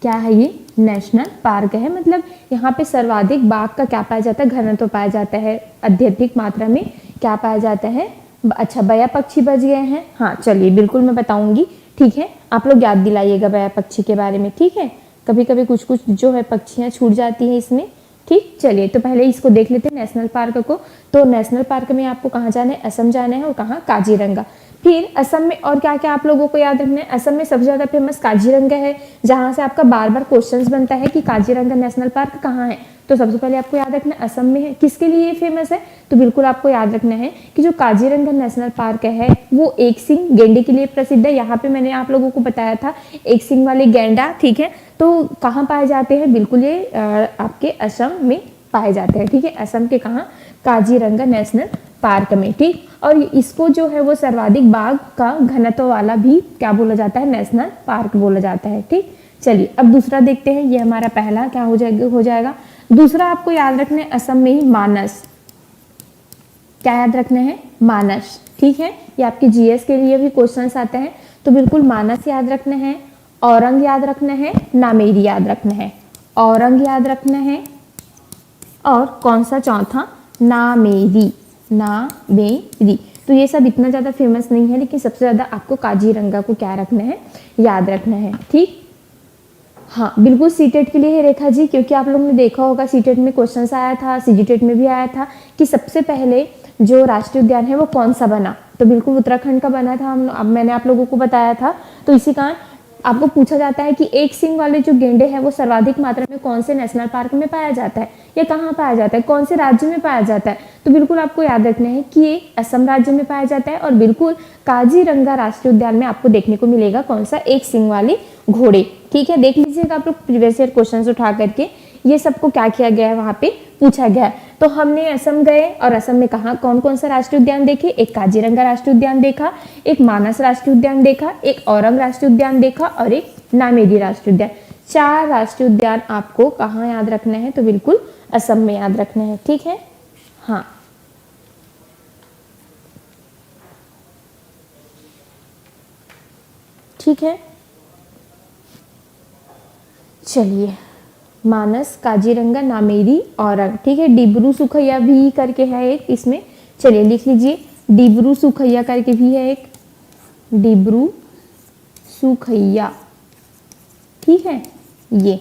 क्या है ये, नेशनल पार्क है। मतलब यहाँ पे सर्वाधिक बाघ का क्या पाया जाता है, घनत्व पाया जाता है, अत्यधिक मात्रा में क्या पाया जाता है। अच्छा, बया पक्षी बच गए हैं, हाँ चलिए बिल्कुल मैं बताऊंगी, ठीक है। आप लोग याद दिलाइएगा बया पक्षी के बारे में, ठीक है। कभी कभी कुछ कुछ जो है पक्षियाँ छूट जाती है इसमें, ठीक। चलिए तो पहले इसको देख लेते हैं नेशनल पार्क को। तो नेशनल पार्क में आपको कहाँ जाना है, असम जाना है, और कहाँ, काजीरंगा। फिर असम में और क्या क्या आप लोगों को याद रखना है, असम में सबसे ज्यादा फेमस काजीरंगा है, जहां से आपका बार बार क्वेश्चंस बनता है कि काजीरंगा नेशनल पार्क कहाँ है। तो सबसे पहले आपको याद रखना है असम में है। किसके लिए ये फेमस है, तो बिल्कुल आपको याद रखना है कि जो काजीरंगा नेशनल पार्क है वो एक सींग गैंडे के लिए प्रसिद्ध है। यहाँ पे मैंने आप लोगों को बताया था एक सींग वाले गैंडा, ठीक है। तो कहाँ पाए जाते हैं, बिल्कुल ये आपके असम में पाए जाते हैं, ठीक है। असम के कहाँ, काजीरंगा नेशनल पार्क में, ठीक। और इसको जो है वो सर्वाधिक बाघ का घनत्व वाला भी क्या बोला जाता है, नेशनल पार्क बोला जाता है, ठीक। चलिए अब दूसरा देखते हैं, ये हमारा पहला क्या हो जाएगा। दूसरा आपको याद रखना है असम में ही मानस, क्या याद रखना है, मानस, ठीक है। ये आपके जीएस के लिए भी क्वेश्चंस आते हैं, तो बिल्कुल मानस याद रखना है, औरंग याद रखना है, नामेरी याद रखना है, औरंग याद रखना है, और कौन सा चौथा, नामेरी, नामेरी। तो ये सब इतना ज़्यादा फेमस नहीं है, लेकिन सबसे ज़्यादा आपको काजीरंगा को क्या रखना है, याद रखना है, ठीक। हाँ बिल्कुल सीटेट के लिए है रेखा जी, क्योंकि आप लोगों ने देखा होगा सीटेट में क्वेश्चंस आया था, सीजीटेट में भी आया था कि सबसे पहले जो राष्ट्रीय उद्यान है वो कौन सा बना, तो बिल्कुल उत्तराखंड का बना था। अब मैंने आप लोगों को बताया था। तो इसी कारण आपको पूछा जाता है कि एक सींग वाले जो गेंडे हैं वो सर्वाधिक मात्रा में कौन से नेशनल पार्क में पाया जाता है, या कहाँ पाया जाता है, कौन से राज्य में पाया जाता है। तो बिल्कुल आपको याद रखना है कि ये असम राज्य में पाया जाता है, और बिल्कुल काजीरंगा राष्ट्रीय उद्यान में आपको देखने को मिलेगा कौन सा, एक सींग वाले घोड़े, ठीक है। देख लीजिएगा आप लोग प्रीवियस ईयर क्वेश्चन उठा करके, ये सबको क्या किया गया है, वहाँ पे पूछा गया है। तो हमने असम गए और असम में कहा कौन कौन सा राष्ट्रीय उद्यान देखे, एक काजीरंगा राष्ट्रीय उद्यान देखा, एक मानस राष्ट्रीय उद्यान देखा, एक औरंग राष्ट्रीय उद्यान देखा, और एक नामेरी राष्ट्रीय उद्यान। 4 राष्ट्रीय उद्यान आपको कहाँ याद रखना है, तो बिल्कुल असम में याद रखना है, ठीक है। हाँ ठीक है, चलिए मानस, काजीरंगा, नामेरी, औरंग, ठीक है। डिब्रू सुखैया भी करके है एक इसमें, चलिए लिख लीजिए, डिब्रू सुखैया करके भी है एक, डिब्रू सुखैया, ठीक है। ये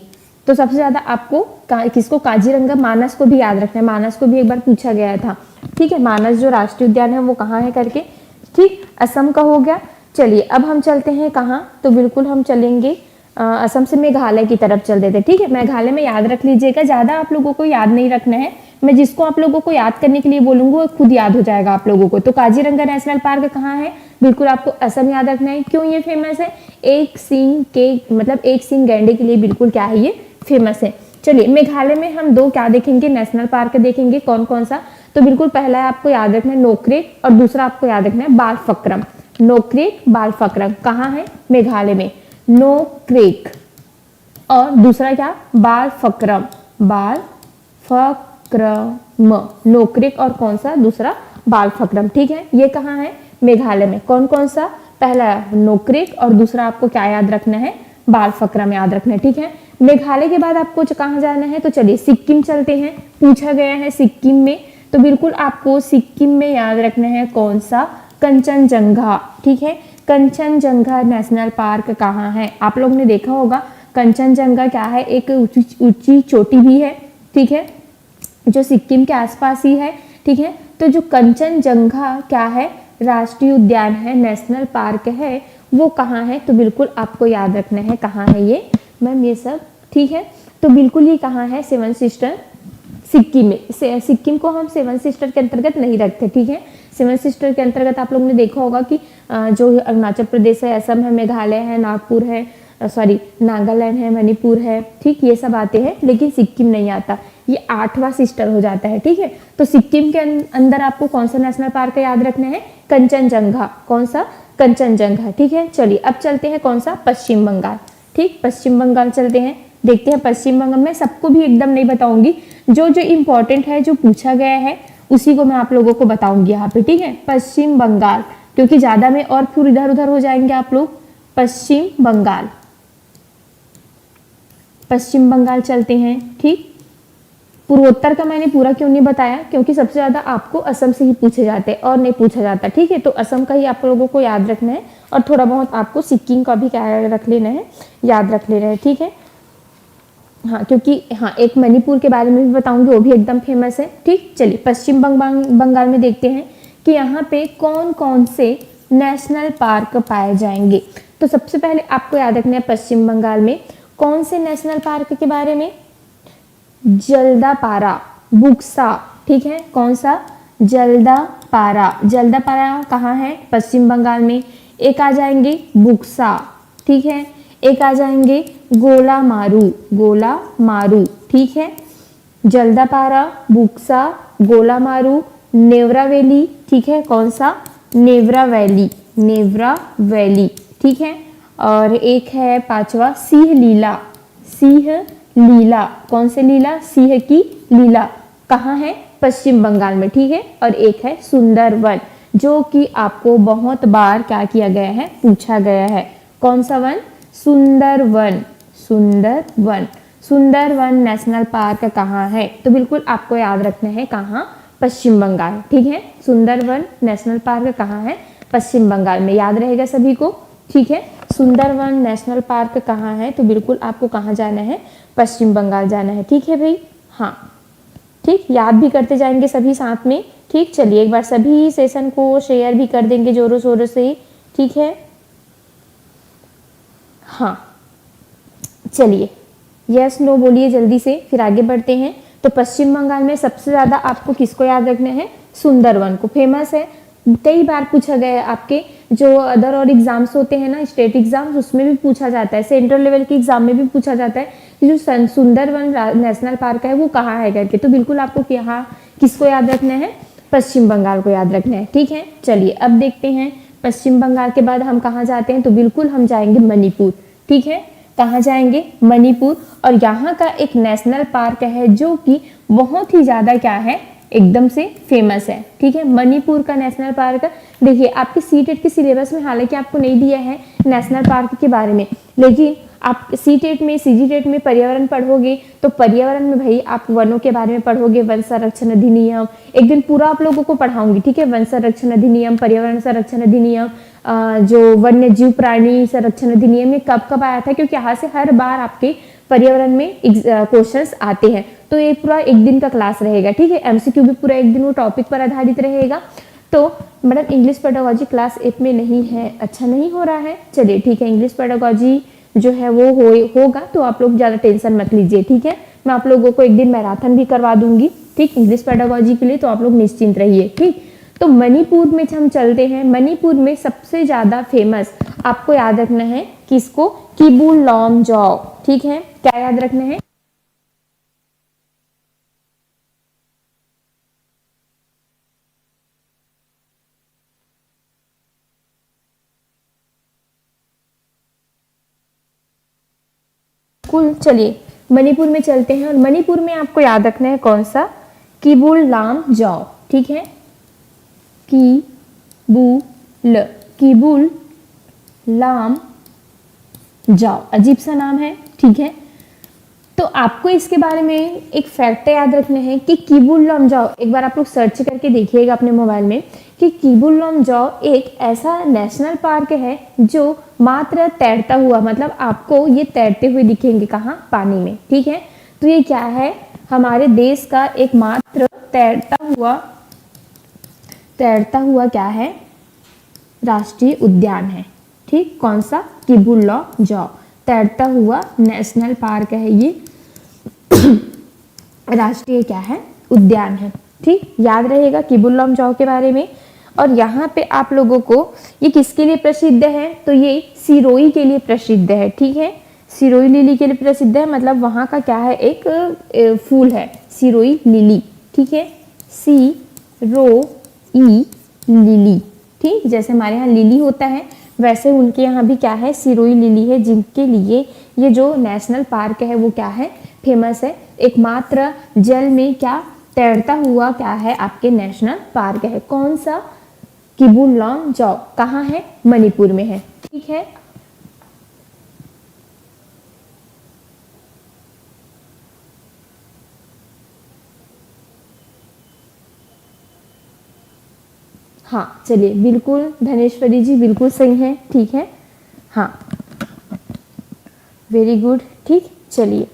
तो सबसे ज्यादा आपको किसको, काजीरंगा, मानस को भी याद रखना है, मानस को भी एक बार पूछा गया था, ठीक है। मानस जो राष्ट्रीय उद्यान है वो कहाँ है करके, ठीक। असम का हो गया। चलिए अब हम चलते हैं कहाँ, तो बिल्कुल हम चलेंगे असम से मेघालय की तरफ चल देते, ठीक है। मेघालय में याद रख लीजिएगा, ज्यादा आप लोगों को याद नहीं रखना है, मैं जिसको आप लोगों को याद करने के लिए बोलूंगी वो खुद याद हो जाएगा आप लोगों को। तो काजीरंगा नेशनल पार्क कहाँ है, बिल्कुल आपको असम याद रखना है। क्यों ये फेमस है, एक सींग के मतलब एक सींग गैंडे के लिए बिल्कुल क्या है, ये फेमस है। चलिए मेघालय में हम 2 क्या देखेंगे, नेशनल पार्क देखेंगे, कौन कौन सा। तो बिल्कुल पहला है आपको याद रखना है नोक्रेक, और दूसरा आपको याद रखना है बालफक्रम। नोक्रेक, बालफक्रम कहाँ है, मेघालय में, नोक्रेक, और दूसरा क्या, बालफक्रम, बालफक्रम, नोक्रेक और कौन सा दूसरा, बालफक्रम, ठीक है। ये कहाँ है, मेघालय में। कौन कौन सा, पहला नोक्रेक और दूसरा आपको क्या याद रखना है, बालफक्रम याद रखना है, ठीक है। मेघालय के बाद आपको कहाँ जाना है, तो चलिए सिक्किम चलते हैं, पूछा गया है सिक्किम में। तो बिल्कुल आपको सिक्किम में याद रखना है कौन सा, कंचनजंगा, ठीक है। कंचनजंगा नेशनल पार्क कहाँ है, आप लोग ने देखा होगा कंचनजंगा क्या है, एक ऊंची चोटी भी है, ठीक है, जो सिक्किम के आसपास ही है, ठीक है। तो जो कंचनजंगा क्या है, राष्ट्रीय उद्यान है, नेशनल पार्क है, वो कहाँ है, तो बिल्कुल आपको याद रखना है कहाँ है ये मैम, ये सब, ठीक है। तो बिल्कुल ये कहाँ है, 7 सिस्टर सिक्किम में। सिक्किम को हम 7 सिस्टर के अंतर्गत नहीं रखते, ठीक है। 7 सिस्टर के अंतर्गत आप लोगों ने देखा होगा कि जो अरुणाचल प्रदेश है, असम है, मेघालय है, नागपुर है, नागालैंड है, मणिपुर है, ठीक, ये सब आते हैं, लेकिन सिक्किम नहीं आता, ये 8वां सिस्टर हो जाता है, ठीक है। तो सिक्किम के अंदर आपको कौन सा नेशनल पार्क याद रखना है, कंचनजंगा, कौन सा, कंचनजंगा, ठीक है। चलिए अब चलते हैं कौन सा, पश्चिम बंगाल, ठीक, पश्चिम बंगाल चलते हैं, देखते हैं पश्चिम बंगाल में, सबको भी एकदम नहीं बताऊंगी, जो जो इम्पोर्टेंट है, जो पूछा गया है उसी को मैं आप लोगों को बताऊंगी यहाँ पे, ठीक है। पश्चिम बंगाल, क्योंकि ज्यादा में और फिर इधर उधर हो जाएंगे आप लोग। पश्चिम बंगाल, पश्चिम बंगाल चलते हैं। ठीक, पूर्वोत्तर का मैंने पूरा क्यों नहीं बताया, क्योंकि सबसे ज्यादा आपको असम से ही पूछे जाते हैं और नहीं पूछा जाता। ठीक है, तो असम का ही आप लोगों को याद रखना है और थोड़ा बहुत आपको सिक्किम का भी क्या रख लेना है, याद रख लेना है। ठीक है, हाँ, क्योंकि हाँ एक मणिपुर के बारे में भी बताऊंगी, वो भी एकदम फेमस है। ठीक, चलिए पश्चिम बंगाल में देखते हैं कि यहाँ पे कौन कौन से नेशनल पार्क पाए जाएंगे। तो सबसे पहले आपको याद रखना है पश्चिम बंगाल में कौन से नेशनल पार्क के बारे में, जल्दापारा, बुक्सा। ठीक है, कौन सा, जल्दापारा। जल्दापारा कहाँ है, पश्चिम बंगाल में। एक आ जाएंगे बुक्सा, ठीक है, एक आ जाएंगे गोला मारू, गोला मारू। ठीक है, जल्दापारा, बुक्सा, गोला मारू, नेवरा वैली। ठीक है, कौन सा, नेवरा वैली, नेवरा वैली। ठीक है, और एक है पांचवा सिंह लीला, सिंह लीला। कौन से लीला, सिंह की लीला। कहाँ है, पश्चिम बंगाल में। ठीक है, और एक है सुंदरवन, जो कि आपको बहुत बार क्या किया गया है, पूछा गया है। कौन सा वन, सुंदरवन, सुंदरवन। सुंदरवन नेशनल पार्क कहाँ है, तो बिल्कुल आपको याद रखना है कहाँ, पश्चिम बंगाल। ठीक है, सुंदरवन नेशनल पार्क कहाँ है, पश्चिम बंगाल में। याद रहेगा सभी को। ठीक है, सुंदरवन नेशनल पार्क कहाँ है, तो बिल्कुल आपको कहाँ जाना है, पश्चिम बंगाल जाना है। ठीक है भाई, हाँ ठीक, याद भी करते जाएंगे सभी साथ में। ठीक, चलिए एक बार सभी सेशन को शेयर भी कर देंगे जोरों शोरों से। ठीक है, हाँ चलिए यस नो बोलिए जल्दी से, फिर आगे बढ़ते हैं। तो पश्चिम बंगाल में सबसे ज्यादा आपको किसको याद रखना है, सुंदरवन को। फेमस है, कई बार पूछा गया है। आपके जो अदर और एग्जाम्स होते हैं ना, स्टेट एग्जाम्स, उसमें भी पूछा जाता है, सेंट्रल लेवल के एग्जाम में भी पूछा जाता है कि जो सुंदरवन नेशनल पार्क है वो कहाँ है करके। तो बिल्कुल आपको यहाँ किसको याद रखना है, पश्चिम बंगाल को याद रखना है। ठीक है, चलिए अब देखते हैं पश्चिम बंगाल के बाद हम कहाँ जाते हैं, तो बिल्कुल हम जाएंगे मणिपुर। ठीक है, कहाँ जाएंगे, मणिपुर। और यहाँ का एक नेशनल पार्क है जो कि बहुत ही ज्यादा क्या है, एकदम से फेमस है। ठीक है, मणिपुर का नेशनल पार्क। देखिए आपके सीटेट के सिलेबस में हालांकि आपको नहीं दिया है नेशनल पार्क के बारे में, लेकिन आप सीटेट में, सीजीटेट में पर्यावरण पढ़ोगे तो पर्यावरण में भाई आप वनों के बारे में पढ़ोगे, वन संरक्षण अधिनियम। एक दिन पूरा आप लोगों को पढ़ाऊंगी। ठीक है, वन संरक्षण अधिनियम, पर्यावरण संरक्षण अधिनियम, जो वन्य जीव प्राणी संरक्षण अधिनियम, ये कब कब आया था, क्योंकि यहाँ से हर बार आपके पर्यावरण में क्वेश्चंस आते हैं। तो ये पूरा एक दिन का क्लास रहेगा। ठीक है, एमसीक्यू भी पूरा एक दिन वो टॉपिक पर आधारित रहेगा। तो मैडम इंग्लिश पेडागोजी क्लास 8 में नहीं है, अच्छा नहीं हो रहा है। चलिए ठीक है, इंग्लिश पेडागोजी जो है वो होगा, तो आप लोग ज़्यादा टेंशन मत लीजिए। ठीक है, मैं आप लोगों को एक दिन मैराथन भी करवा दूंगी। ठीक, इंग्लिश पेडागोजी के लिए, तो आप लोग निश्चिंत रहिए। ठीक, तो मणिपुर में हम चलते हैं। मणिपुर में सबसे ज़्यादा फेमस आपको याद रखना है किसको, किबुल लमजाओ। ठीक है, क्या याद रखना है, कुल। चलिए मणिपुर में चलते हैं और मणिपुर में आपको याद रखना है कौन सा, किबुल लामजाओ। ठीक है, किबुल लाम जाओ, अजीब सा नाम है। ठीक है, तो आपको इसके बारे में एक फैक्ट याद रखने हैं कि किबुल लामजाओ, एक बार आप लोग सर्च करके देखिएगा अपने मोबाइल में कि किबुल लामजाओ एक ऐसा नेशनल पार्क है जो मात्र तैरता हुआ, मतलब आपको ये तैरते हुए दिखेंगे कहाँ, पानी में। ठीक है, तो ये क्या है, हमारे देश का एक मात्र तैरता हुआ क्या है, राष्ट्रीय उद्यान है। ठीक, कौन सा, किबुल लामजाओ, तैरता हुआ नेशनल पार्क है ये, राष्ट्रीय क्या है, उद्यान है। ठीक, याद रहेगा किबुल लामजाओ के बारे में। और यहाँ पे आप लोगों को ये किसके लिए प्रसिद्ध है, तो ये सिरोही के लिए प्रसिद्ध है। ठीक है, सिरोही लिली के लिए प्रसिद्ध है, मतलब वहाँ का क्या है, एक फूल है सिरोही लिली। ठीक है, सिरोही लिली। ठीक, जैसे हमारे यहाँ लिली होता है वैसे उनके यहाँ भी क्या है, सिरोही लिली है, जिनके लिए ये जो नेशनल पार्क है वो क्या है, फेमस है। एकमात्र जल में क्या तैरता हुआ क्या है, आपके नेशनल पार्क है। कौन सा, किबुल लामजाओ, कहाँ है, मणिपुर में है। ठीक है, हाँ चलिए, बिल्कुल धनेश्वरी जी बिल्कुल सही है, ठीक है, हाँ वेरी गुड, ठीक। चलिए,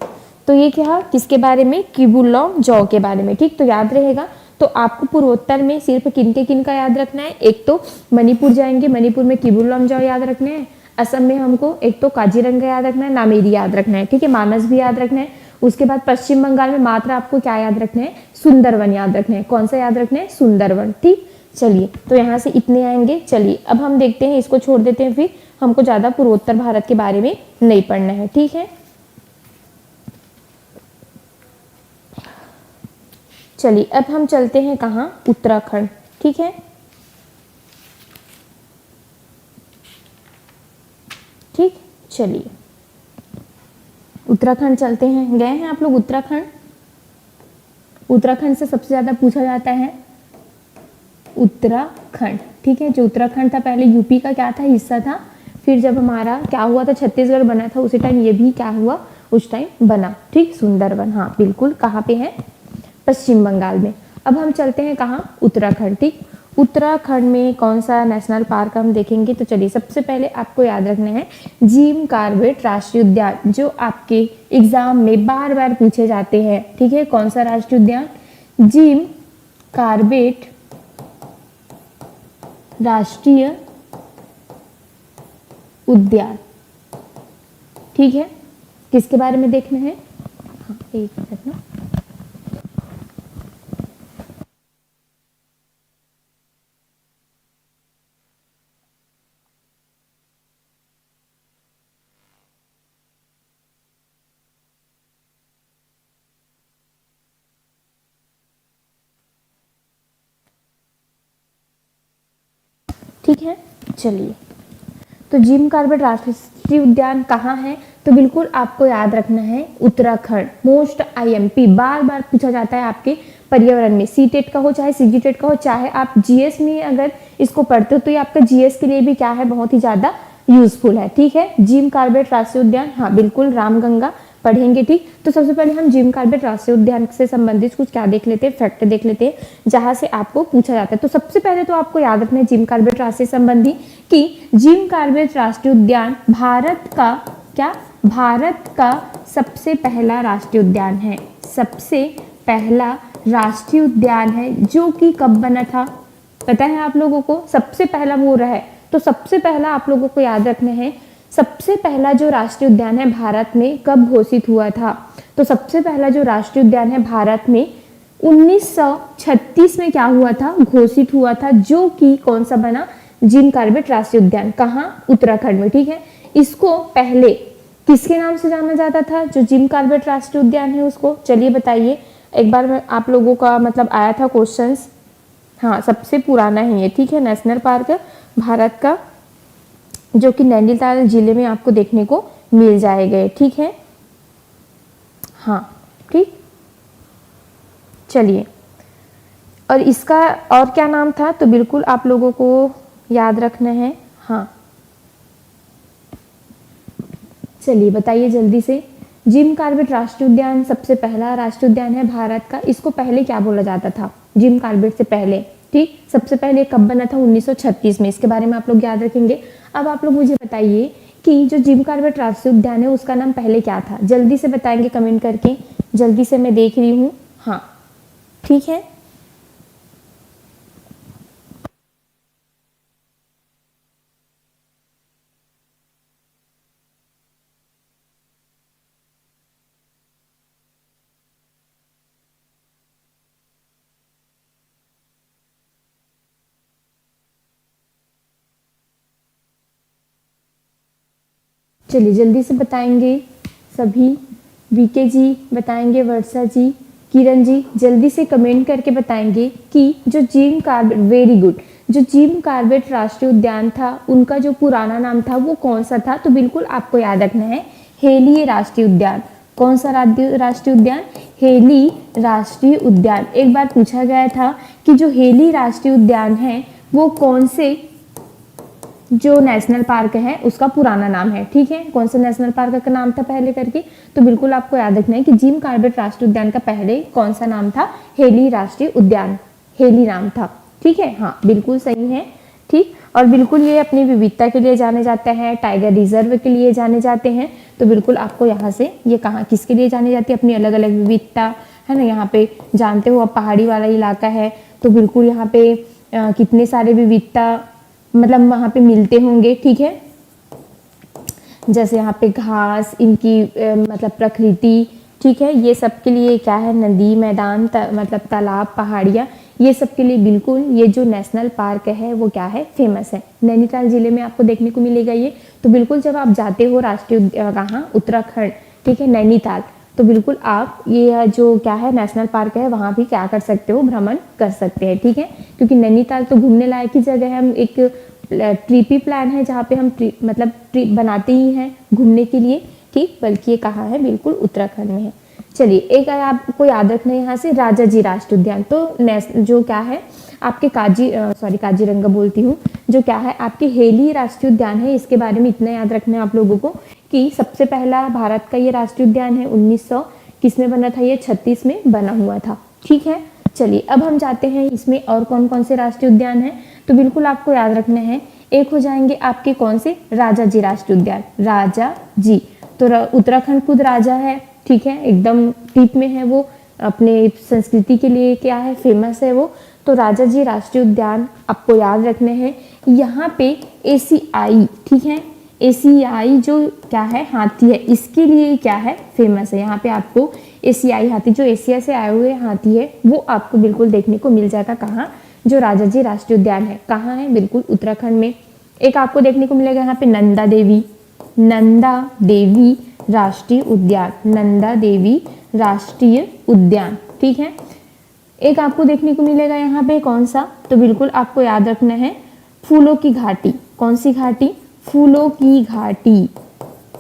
तो ये क्या, किसके बारे में, किबुललॉन्ग जॉ के बारे में, ठीक। तो याद रहेगा। तो आपको पूर्वोत्तर में सिर्फ किन का याद रखना है, एक तो मणिपुर जाएंगे, मणिपुर में किबुललॉन्ग जॉ याद रखना है। असम में हमको एक तो काजीरंगा याद रखना है, नामेरी याद रखना है, ठीक है, मानस भी याद रखना है। उसके बाद पश्चिम बंगाल में मात्र आपको क्या याद रखना है, सुंदरवन याद रखना है। कौन सा याद रखना है, सुंदरवन, ठीक। चलिए, तो यहाँ से इतने आएंगे। चलिए अब हम देखते हैं, इसको छोड़ देते हैं, फिर हमको ज्यादा पूर्वोत्तर भारत के बारे में नहीं पढ़ना है, ठीक है। चलिए अब हम चलते हैं कहाँ, उत्तराखंड, ठीक है, ठीक। चलिए उत्तराखंड चलते हैं। गए हैं आप लोग उत्तराखंड? उत्तराखंड से सबसे ज्यादा पूछा जाता है उत्तराखंड, ठीक है। जो उत्तराखंड था पहले यूपी का क्या था, हिस्सा था। फिर जब हमारा क्या हुआ था, छत्तीसगढ़ बना था, उसी टाइम ये भी क्या हुआ, उस टाइम बना, ठीक। सुंदरवन, हाँ बिल्कुल, कहाँ पे है, पश्चिम बंगाल में। अब हम चलते हैं कहाँ, उत्तराखंड, ठीक। उत्तराखंड में कौन सा नेशनल पार्क हम देखेंगे, तो चलिए सबसे पहले आपको याद रखना है जिम कॉर्बेट राष्ट्रीय उद्यान, जो आपके एग्जाम में बार बार पूछे जाते हैं, ठीक है। कौन सा राष्ट्रीय उद्यान, जिम कॉर्बेट राष्ट्रीय उद्यान, ठीक है। किसके बारे में देखना है, हाँ एक मिनट ना, ठीक है। चलिए, तो जिम कॉर्बेट राष्ट्रीय उद्यान कहाँ है, तो बिल्कुल आपको याद रखना है उत्तराखंड। मोस्ट आईएमपी, बार बार पूछा जाता है आपके पर्यावरण में, सीटेट का हो चाहे सीजीटेट का हो, चाहे आप जीएस में अगर इसको पढ़ते हो तो ये आपका जीएस के लिए भी क्या है, बहुत ही ज्यादा यूजफुल है, ठीक है। जिम कॉर्बेट राष्ट्रीय उद्यान, हाँ बिल्कुल, रामगंगा पढ़ेंगे, ठीक। तो सबसे पहले हम जिम कॉर्बेट राष्ट्रीय उद्यान से संबंधित कुछ क्या देख लेते हैं, फैक्ट देख लेते हैं, जहां से आपको पूछा जाता है। तो सबसे पहले तो आपको याद रखना है जिम कॉर्बेट राष्ट्रीय संबंधी कि जिम कॉर्बेट राष्ट्रीय उद्यान भारत का क्या, भारत का सबसे पहला राष्ट्रीय उद्यान है, सबसे पहला राष्ट्रीय उद्यान है, जो कि कब बना था, पता है आप लोगों को, सबसे पहला वो रहा है। तो सबसे पहला आप लोगों को याद रखना है, सबसे पहला जो राष्ट्रीय उद्यान है भारत में कब घोषित हुआ था, तो सबसे पहला जो राष्ट्रीय उद्यान है भारत में 1936 में क्या हुआ था, घोषित हुआ था, जो कि कौन सा बना, जिम कॉर्बेट राष्ट्रीय उद्यान, कहाँ, उत्तराखंड में, ठीक है। इसको पहले किसके नाम से जाना जाता था, जो जिम कॉर्बेट राष्ट्रीय उद्यान है उसको, चलिए बताइए। एक बार मैं आप लोगों का मतलब आया था क्वेश्चंस, हाँ सबसे पुराना ही है, ठीक है, नेशनल पार्क भारत का, जो कि नैनीताल जिले में आपको देखने को मिल जाएगा, ठीक है, हाँ ठीक। चलिए, और इसका और क्या नाम था, तो बिल्कुल आप लोगों को याद रखना है, हाँ चलिए बताइए जल्दी से। जिम कॉर्बेट राष्ट्रीय उद्यान सबसे पहला राष्ट्रीय उद्यान है भारत का, इसको पहले क्या बोला जाता था, जिम कॉर्बेट से पहले, ठीक। सबसे पहले कब बना था, 1936 में, इसके बारे में आप लोग याद रखेंगे। अब आप लोग मुझे बताइए कि जो जिम कॉर्बेट राष्ट्रीय उद्यान है उसका नाम पहले क्या था, जल्दी से बताएंगे कमेंट करके, जल्दी से, मैं देख रही हूँ, हाँ ठीक है। चलिए जल्दी से बताएंगे सभी, वीके जी बताएंगे, वर्षा जी, किरण जी, जल्दी से कमेंट करके बताएंगे कि जो जिम कॉर्बेट, वेरी गुड, जो जिम कॉर्बेट राष्ट्रीय उद्यान था उनका जो पुराना नाम था वो कौन सा था, तो बिल्कुल आपको याद रखना है हेली राष्ट्रीय उद्यान। कौन सा राष्ट्रीय उद्यान, हेली राष्ट्रीय उद्यान। एक बार पूछा गया था कि जो हेली राष्ट्रीय उद्यान है वो कौन से जो नेशनल पार्क है उसका पुराना नाम है, ठीक है, कौन सा नेशनल पार्क का नाम था पहले करके, तो बिल्कुल आपको याद रखना है कि जिम कॉर्बेट राष्ट्रीय उद्यान का पहले कौन सा नाम था, हेली राष्ट्रीय उद्यान, हेली नाम था, ठीक है, हाँ बिल्कुल सही है। ठीक, और बिल्कुल ये अपनी विविधता के लिए जाने जाते हैं, टाइगर रिजर्व के लिए जाने जाते हैं। तो बिल्कुल आपको यहाँ से ये कहाँ किसके लिए जाने जाती है, अपनी अलग अलग विविधता, है ना। यहाँ पे जानते हो अब पहाड़ी वाला इलाका है, तो बिल्कुल यहाँ पे कितने सारे विविधता मतलब वहाँ पे मिलते होंगे। ठीक है, जैसे यहाँ पे घास, इनकी मतलब प्रकृति, ठीक है, ये सब के लिए क्या है, नदी, मैदान, मतलब तालाब, पहाड़ियाँ, ये सब के लिए बिल्कुल ये जो नेशनल पार्क है वो क्या है, फेमस है। नैनीताल जिले में आपको देखने को मिलेगा ये। तो बिल्कुल जब आप जाते हो राष्ट्रीय कहाँ, उत्तराखंड, ठीक है, नैनीताल, तो बिल्कुल आप ये जो क्या है नेशनल पार्क है वहाँ भी क्या कर सकते हो, भ्रमण कर सकते हैं। ठीक है, क्योंकि नैनीताल तो घूमने लायक ही जगह है। हम एक ट्रिप ही प्लान है जहाँ पे हम मतलब ट्रिप बनाते ही हैं घूमने के लिए। ठीक, बल्कि ये कहाँ है, बिल्कुल उत्तराखंड में है। चलिए, एक आपको याद रखना है यहाँ से राजाजी राष्ट्रीय उद्यान। तो जो क्या है आपके काजीरंगा बोलती हूँ, जो क्या है आपके हेली राष्ट्रीय उद्यान है, इसके बारे में इतना याद रखना है आप लोगों को कि सबसे पहला भारत का ये राष्ट्रीय उद्यान है। 1900 किस में बना था, ये 36 में बना हुआ था। ठीक है, चलिए अब हम जाते हैं इसमें और कौन कौन से राष्ट्रीय उद्यान हैं। तो बिल्कुल आपको याद रखना है, एक हो जाएंगे आपके कौन से, राजाजी राष्ट्रीय उद्यान, राजा जी। तो उत्तराखंड खुद राजा है, ठीक है, एकदम टीप में है वो, अपने संस्कृति के लिए क्या है, फेमस है वो। तो राजाजी राष्ट्रीय उद्यान आपको याद रखने हैं। यहाँ पे एशियाई, ठीक है, एशियाई जो क्या है हाथी है, इसके लिए क्या है, फेमस है। यहाँ पे आपको एशियाई हाथी, जो एशिया से आए हुए हाथी है, वो आपको बिल्कुल देखने को मिल जाएगा। कहाँ, जो राजाजी राष्ट्रीय उद्यान है, कहाँ है, बिल्कुल उत्तराखंड में। एक आपको देखने को मिलेगा यहाँ पे नंदा देवी, नंदा देवी राष्ट्रीय उद्यान, नंदा देवी राष्ट्रीय उद्यान। ठीक है, एक आपको देखने को मिलेगा यहाँ पे कौन सा, तो बिल्कुल आपको याद रखना है फूलों की घाटी। कौन सी घाटी, फूलों की घाटी।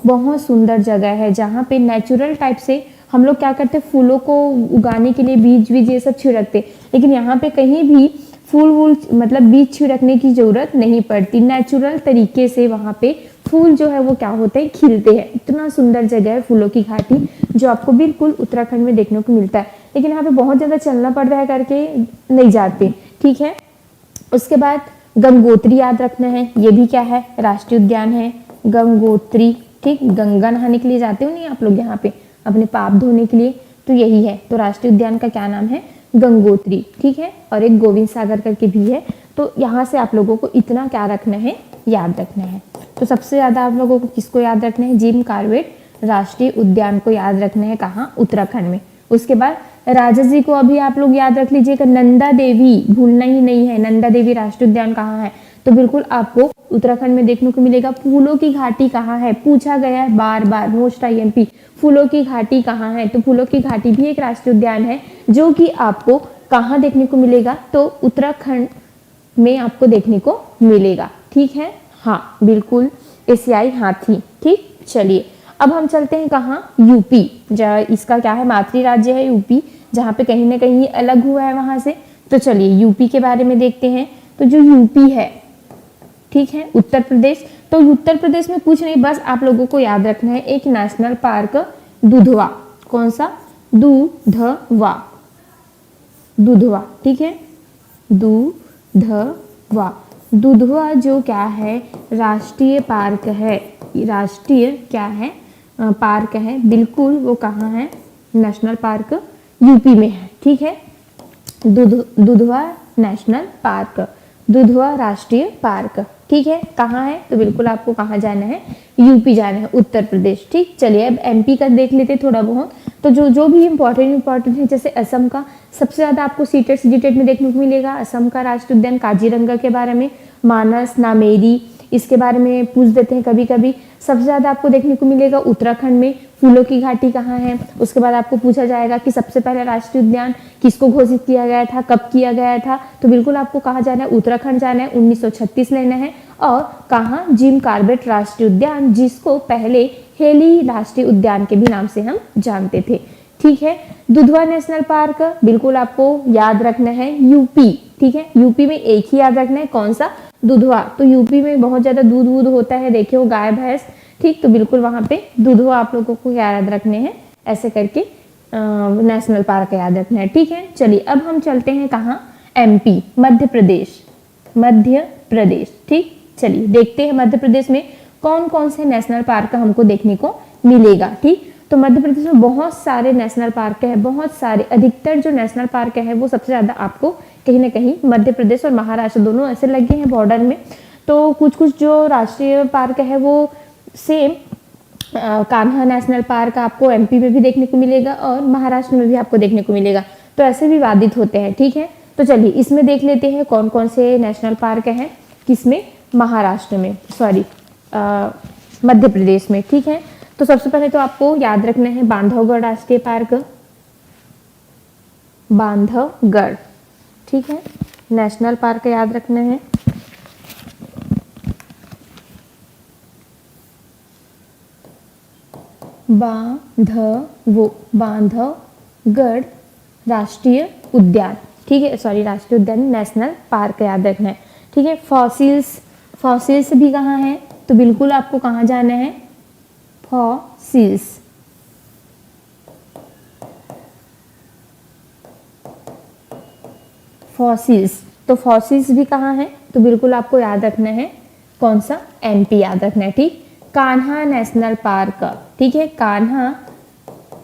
बहुत सुंदर जगह है जहाँ पे नेचुरल टाइप से हम लोग क्या करते, फूलों को उगाने के लिए बीज ये सब छिड़कते, लेकिन यहाँ पे कहीं भी फूल वूल मतलब बीज छिड़कने की जरूरत नहीं पड़ती। नेचुरल तरीके से वहाँ पे फूल जो है वो क्या होते हैं, खिलते हैं। इतना सुंदर जगह है फूलों की घाटी, जो आपको बिल्कुल उत्तराखंड में देखने को मिलता है। लेकिन यहाँ पे बहुत ज़्यादा चलना पड़ रहा है करके नहीं जाते। ठीक है, उसके बाद गंगोत्री याद रखना है, ये भी क्या है, राष्ट्रीय उद्यान है, गंगोत्री। ठीक, गंगा नहाने के लिए जाते हो नहीं आप लोग यहाँ पे, अपने पाप धोने के लिए, तो यही है। तो राष्ट्रीय उद्यान का क्या नाम है, गंगोत्री। ठीक है, और एक गोविंद सागर करके भी है। तो यहाँ से आप लोगों को इतना क्या रखना है, याद रखना है। तो सबसे ज़्यादा आप लोगों को किसको याद रखना है, जिम कॉर्बेट राष्ट्रीय उद्यान को याद रखना है। कहाँ, उत्तराखंड में। उसके बाद राजाजी को अभी आप लोग याद रख लीजिएगा, नंदा देवी भूलना ही नहीं है। नंदा देवी राष्ट्रीय उद्यान कहाँ है, तो बिल्कुल आपको उत्तराखंड में देखने को मिलेगा। फूलों की घाटी कहाँ है, पूछा गया है बार बार, मोस्ट IMP, फूलों की घाटी कहाँ है। तो फूलों की घाटी भी एक राष्ट्रीय उद्यान है, जो कि आपको कहाँ देखने को मिलेगा, तो उत्तराखंड में आपको देखने को मिलेगा। ठीक है, हाँ बिल्कुल, एशियाई हाथी। ठीक, चलिए अब हम चलते हैं कहाँ, यूपी। इसका क्या है, मातृ राज्य है यूपी, जहाँ पे कहीं ना कहीं अलग हुआ है वहां से। तो चलिए यूपी के बारे में देखते हैं। तो जो यूपी है, ठीक है, उत्तर प्रदेश, तो उत्तर प्रदेश में कुछ नहीं, बस आप लोगों को याद रखना है एक नेशनल पार्क दुधवा। कौन सा, दुधवा, दुधवा। ठीक है, दुधवा, दुधवा जो क्या है, राष्ट्रीय पार्क है, राष्ट्रीय क्या है, पार्क है, बिल्कुल वो कहाँ है, नेशनल पार्क यूपी में है। ठीक है, दुधवा नेशनल पार्क, दुधवा राष्ट्रीय पार्क। ठीक है, कहाँ है, तो बिल्कुल आपको कहाँ जाना है, यूपी जाना है, उत्तर प्रदेश। ठीक, चलिए अब MP का देख लेते थोड़ा बहुत। तो जो भी इम्पोर्टेंट है, जैसे असम का सबसे ज़्यादा आपको सीटेट में देखने को मिलेगा। असम का राष्ट्रीय उद्यान काजीरंगा के बारे में, मानस, नामेरी, इसके बारे में पूछ देते हैं कभी कभी। सबसे ज़्यादा आपको देखने को मिलेगा उत्तराखंड में फूलों की घाटी कहाँ है। उसके बाद आपको पूछा जाएगा कि सबसे पहले राष्ट्रीय उद्यान किसको घोषित किया गया था, कब किया गया था। तो बिल्कुल आपको कहाँ जाना है, उत्तराखंड जाना है, 1936 लेना है। और कहाँ, जिम कॉर्बेट राष्ट्रीय उद्यान, जिसको पहले हेली राष्ट्रीय उद्यान के भी नाम से हम जानते थे। ठीक है, दुधवा नेशनल पार्क बिल्कुल आपको याद रखना है, यूपी। ठीक है, यूपी में एक ही याद रखना है, कौन सा, दुधवा। तो यूपी में बहुत ज्यादा दूध वूध होता है, देखे हो, गाय भैंस। ठीक, तो बिल्कुल वहां पे दुधवा आप लोगों को क्या याद रखने हैं, ऐसे करके नेशनल पार्क याद रखना है। ठीक है, चलिए अब हम चलते हैं कहाँ, एमपी, मध्य प्रदेश, मध्य प्रदेश। ठीक, चलिए देखते हैं मध्य प्रदेश में कौन कौन से नेशनल पार्क हमको देखने को मिलेगा। ठीक, तो मध्य प्रदेश में बहुत सारे नेशनल पार्क है, बहुत सारे, अधिकतर जो नेशनल पार्क है वो सबसे ज्यादा आपको कहीं ना कहीं मध्य प्रदेश और महाराष्ट्र दोनों ऐसे लगे हैं बॉर्डर में। तो कुछ कुछ जो राष्ट्रीय पार्क है वो सेम कान्हा नेशनल पार्क आपको एमपी में भी देखने को मिलेगा और महाराष्ट्र में भी आपको देखने को मिलेगा, तो ऐसे विवादित होते हैं। ठीक है, तो चलिए इसमें देख लेते हैं कौन कौन से नेशनल पार्क हैं किसमें, महाराष्ट्र में, सॉरी मध्य प्रदेश में। ठीक है, तो सबसे पहले तो आपको याद रखना है बांधवगढ़ राष्ट्रीय पार्क, बांधवगढ़। ठीक है, नेशनल पार्क याद रखना है। बांधवगढ़ राष्ट्रीय उद्यान। ठीक है, सॉरी राष्ट्रीय उद्यान, नेशनल पार्क याद रखना है। ठीक है, फॉसिल्स भी कहाँ है, तो बिल्कुल आपको कहाँ जाना है, फॉसिल्स। फॉसिल्स, तो फॉसिल्स भी कहाँ है, तो बिल्कुल आपको याद रखना है कौन सा, एमपी याद रखना है। ठीक, कान्हा नेशनल पार्क, ठीक है, कान्हा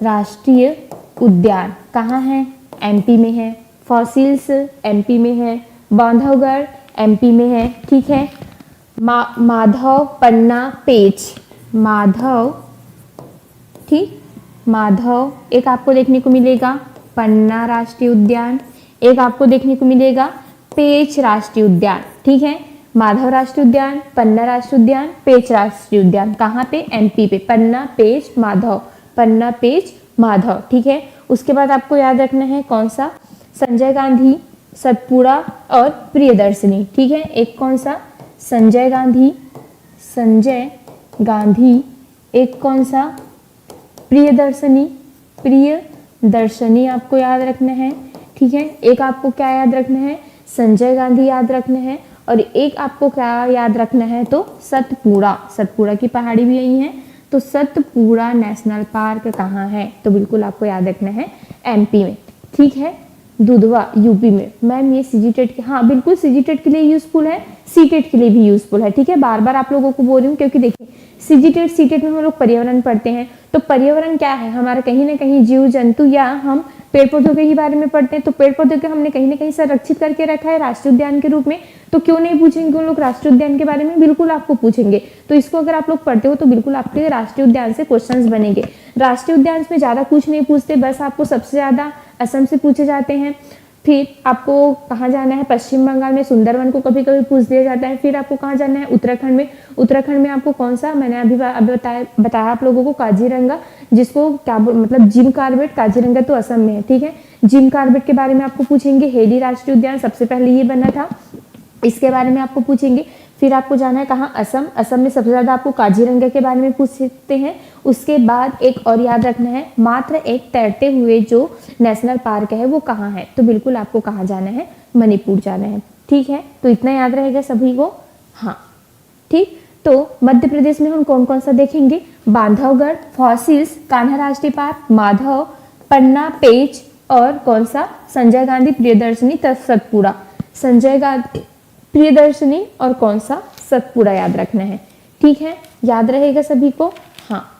राष्ट्रीय उद्यान कहाँ है, एमपी में है। फॉसिल्स एमपी में है, बांधवगढ़ एमपी में है। ठीक है, माधव पन्ना पेच, माधव, ठीक, माधव एक आपको देखने को मिलेगा, पन्ना राष्ट्रीय उद्यान, एक आपको देखने को मिलेगा पेच राष्ट्रीय उद्यान। ठीक है, माधव राष्ट्रीय उद्यान, पन्ना राष्ट्रीय उद्यान, पेच राष्ट्रीय उद्यान, कहाँ पे, एमपी पे, पन्ना पेच माधव, पन्ना पेच माधव। ठीक है, उसके बाद आपको याद रखना है कौन सा, संजय गांधी, सतपुड़ा और प्रियदर्शनी। ठीक है, एक कौन सा, संजय गांधी, संजय गांधी, एक कौन सा, प्रियदर्शनी, प्रियदर्शनी आपको याद रखना है। ठीक है, एक आपको क्या याद रखना है, संजय गांधी याद रखना है, और एक आपको क्या याद रखना है, तो सतपुड़ा, सतपुड़ा की पहाड़ी भी यही है, तो सतपुड़ा नेशनल पार्क कहाँ है, तो बिल्कुल आपको याद रखना है एमपी में। ठीक है, दुधवा यूपी में। मैम ये सीजीटेट के, हाँ बिल्कुल सीजीटेट के लिए यूजफुल है, सीटेट के लिए भी यूजफुल है। ठीक है, बार बार आप लोगों को बोल रही हूँ क्योंकि देखिए सीजीटेट सीटेट में हम लोग पर्यावरण पढ़ते हैं, तो पर्यावरण क्या है, हमारा कहीं ना कहीं जीव जंतु या हम पेड़ पौधों के ही बारे में पढ़ते हैं, तो पेड़ पौधों के हमने कहीं ना कहीं संरक्षित करके रखा है राष्ट्रीय उद्यान के रूप में, तो क्यों नहीं पूछेंगे उन लोग राष्ट्रीय उद्यान के बारे में, बिल्कुल आपको पूछेंगे। तो इसको अगर आप लोग पढ़ते हो तो बिल्कुल आपके राष्ट्रीय उद्यान से क्वेश्चंस बनेंगे। राष्ट्रीय उद्यान में ज्यादा कुछ नहीं पूछते, बस आपको सबसे ज्यादा असम से पूछे जाते हैं, फिर आपको कहाँ जाना है, पश्चिम बंगाल में सुंदरवन को कभी कभी पूछ दिया जाता है, फिर आपको कहाँ जाना है, उत्तराखंड में, उत्तराखंड में आपको कौन सा, मैंने अभी बताया आप लोगों को काजीरंगा, जिसको क्या मतलब जिम कार्बेट, काजीरंगा तो असम में है। ठीक है, जिम कार्बेट के बारे में आपको पूछेंगे, हेली राष्ट्रीय उद्यान सबसे पहले ये बना था, इसके बारे में आपको पूछेंगे। फिर आपको जाना है कहाँ, असम, असम में सबसे ज्यादा आपको काजीरंगा के बारे में पूछ सकते हैं। उसके बाद एक और याद रखना है, मात्र एक तैरते हुए जो नेशनल पार्क है वो कहाँ है, तो बिल्कुल आपको कहाँ जाना है, मणिपुर जाना है। ठीक है, तो इतना याद रहेगा सभी को। हाँ ठीक, तो मध्य प्रदेश में हम कौन कौन सा देखेंगे, बांधवगढ़, फॉसिल्स, कान्हा राष्ट्रीय पार्क, माधव, पन्ना, पेच और कौन सा, संजय गांधी, प्रियदर्शनी, सतपुड़ा, संजय गांधी, प्रियदर्शनी और कौन सा, सतपुड़ा याद रखना है। ठीक है, याद रहेगा सभी को। हाँ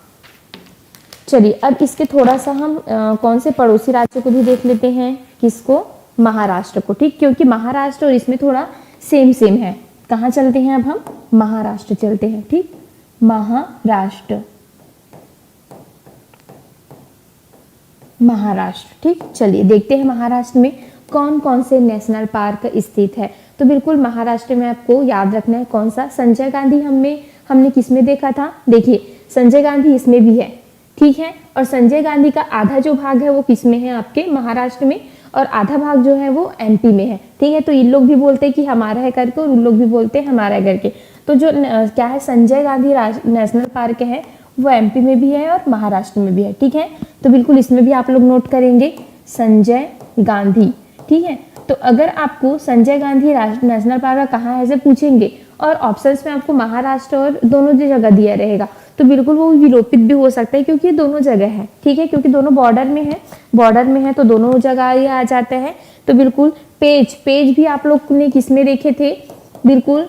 चलिए अब इसके थोड़ा सा हम कौन से पड़ोसी राज्य को भी देख लेते हैं, किसको, महाराष्ट्र को। ठीक, क्योंकि महाराष्ट्र और इसमें थोड़ा सेम सेम है। कहाँ चलते हैं अब हम, महाराष्ट्र चलते हैं। ठीक, महाराष्ट्र, महाराष्ट्र। ठीक, चलिए देखते हैं महाराष्ट्र में कौन कौन से नेशनल पार्क स्थित है। तो बिल्कुल महाराष्ट्र में आपको याद रखना है कौन सा, संजय गांधी हमने किस में देखा था, देखिए संजय गांधी इसमें भी है। ठीक है, और संजय गांधी का आधा जो भाग है वो किस में है, आपके महाराष्ट्र में, और आधा भाग जो है वो एमपी में है। ठीक है, तो इन लोग भी बोलते हैं कि हमारा है करके और उन लोग भी बोलते हैं हमारा है करके। तो जो क्या है, संजय गांधी नेशनल पार्क है वो एमपी में भी है और महाराष्ट्र में भी है। ठीक है, तो बिल्कुल इसमें भी आप लोग नोट करेंगे संजय गांधी। ठीक है, तो अगर आपको संजय गांधी नेशनल पार्क कहाँ है ऐसे पूछेंगे और ऑप्शंस में आपको महाराष्ट्र और दोनों जगह दिया रहेगा, तो बिल्कुल वो विलोपित भी हो सकता है क्योंकि ये दोनों जगह है। ठीक है, क्योंकि दोनों बॉर्डर में है, बॉर्डर में है तो दोनों जगह ये आ जाते हैं। तो बिल्कुल पेज, पेज भी आप लोग ने किस में देखे थे, बिल्कुल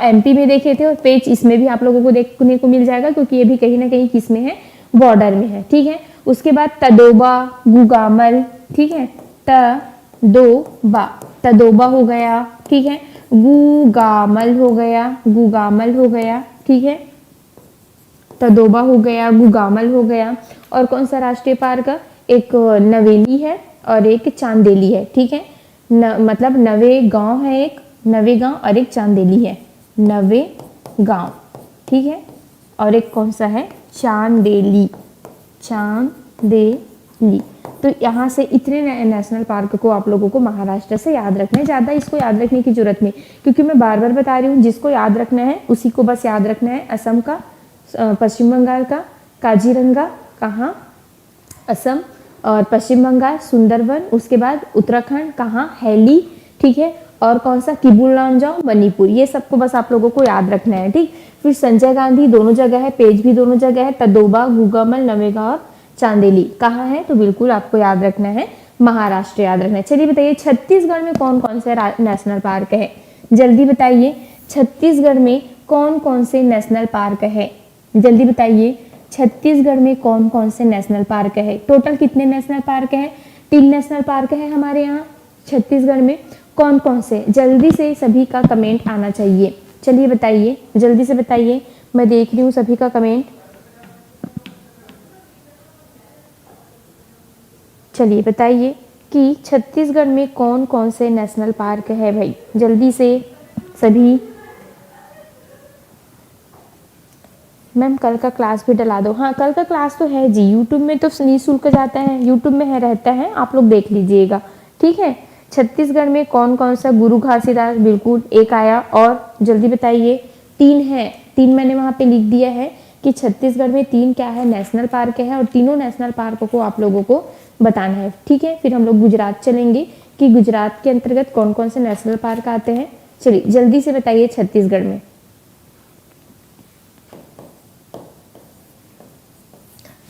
एमपी में देखे थे, और पेज इसमें भी आप लोगों को देखने को मिल जाएगा क्योंकि ये भी कहीं ना कहीं किस में है, बॉर्डर में है, ठीक है। उसके बाद तदोबा, गुगामल, ठीक है, तदोबा, तदोबा हो गया, ठीक है, गुगामल हो गया, गुगामल हो गया, ठीक है, तदोबा हो गया, गुगामल हो गया। और कौन सा राष्ट्रीय पार्क, एक नवेली है और एक चांदेली है, ठीक है, मतलब नवे गांव है, एक नवे गांव और एक चांदेली है, नवे गांव, ठीक है, और एक कौन सा है, चांदेली, चांदेली। तो यहाँ से इतने नेशनल पार्क को आप लोगों को महाराष्ट्र से याद रखना है, ज़्यादा इसको याद रखने की जरूरत नहीं, क्योंकि मैं बार बार बता रही हूँ, जिसको याद रखना है उसी को बस याद रखना है। असम का, पश्चिम बंगाल का काजीरंगा, कहाँ, असम और पश्चिम बंगाल सुंदरवन, उसके बाद उत्तराखंड कहाँ, हैली, ठीक है, और कौन सा, किबुल लामजाओ, मणिपुर, ये सबको बस आप लोगों को याद रखना है, ठीक। फिर संजय गांधी दोनों जगह है, पेज भी दोनों जगह है, तदोबा, गुगामल, नवेगांव और चांदेली कहाँ है, तो बिल्कुल आपको याद रखना है, महाराष्ट्र याद रखना है। चलिए बताइए छत्तीसगढ़ में कौन कौन से नेशनल पार्क है, जल्दी बताइए, छत्तीसगढ़ में कौन कौन से नेशनल पार्क है, जल्दी बताइए, छत्तीसगढ़ में कौन कौन से नेशनल पार्क है। टोटल कितने नेशनल पार्क है, 3 नेशनल पार्क है हमारे यहाँ छत्तीसगढ़ में। कौन कौन से, जल्दी से सभी का कमेंट आना चाहिए, चलिए बताइए, जल्दी से बताइए, मैं देख रही हूँ सभी का कमेंट। चलिए बताइए कि छत्तीसगढ़ में कौन कौन से नेशनल पार्क है भाई, जल्दी से सभी। मैम कल का क्लास भी डला दो, हाँ कल का क्लास तो है जी, यूट्यूब में तो निःशुल्क जाता है, यूट्यूब में है, रहता है, आप लोग देख लीजिएगा, ठीक है। छत्तीसगढ़ में कौन कौन सा, गुरु घासीदास, बिल्कुल एक आया, और जल्दी बताइए, 3 है, 3 मैंने वहाँ पे लिख दिया है कि छत्तीसगढ़ में 3 क्या है, नेशनल पार्क है, और तीनों नेशनल पार्क को आप लोगों को बताना है, ठीक है। फिर हम लोग गुजरात चलेंगे कि गुजरात के अंतर्गत कौन कौन से नेशनल पार्क आते हैं। चलिए जल्दी से बताइए छत्तीसगढ़ में,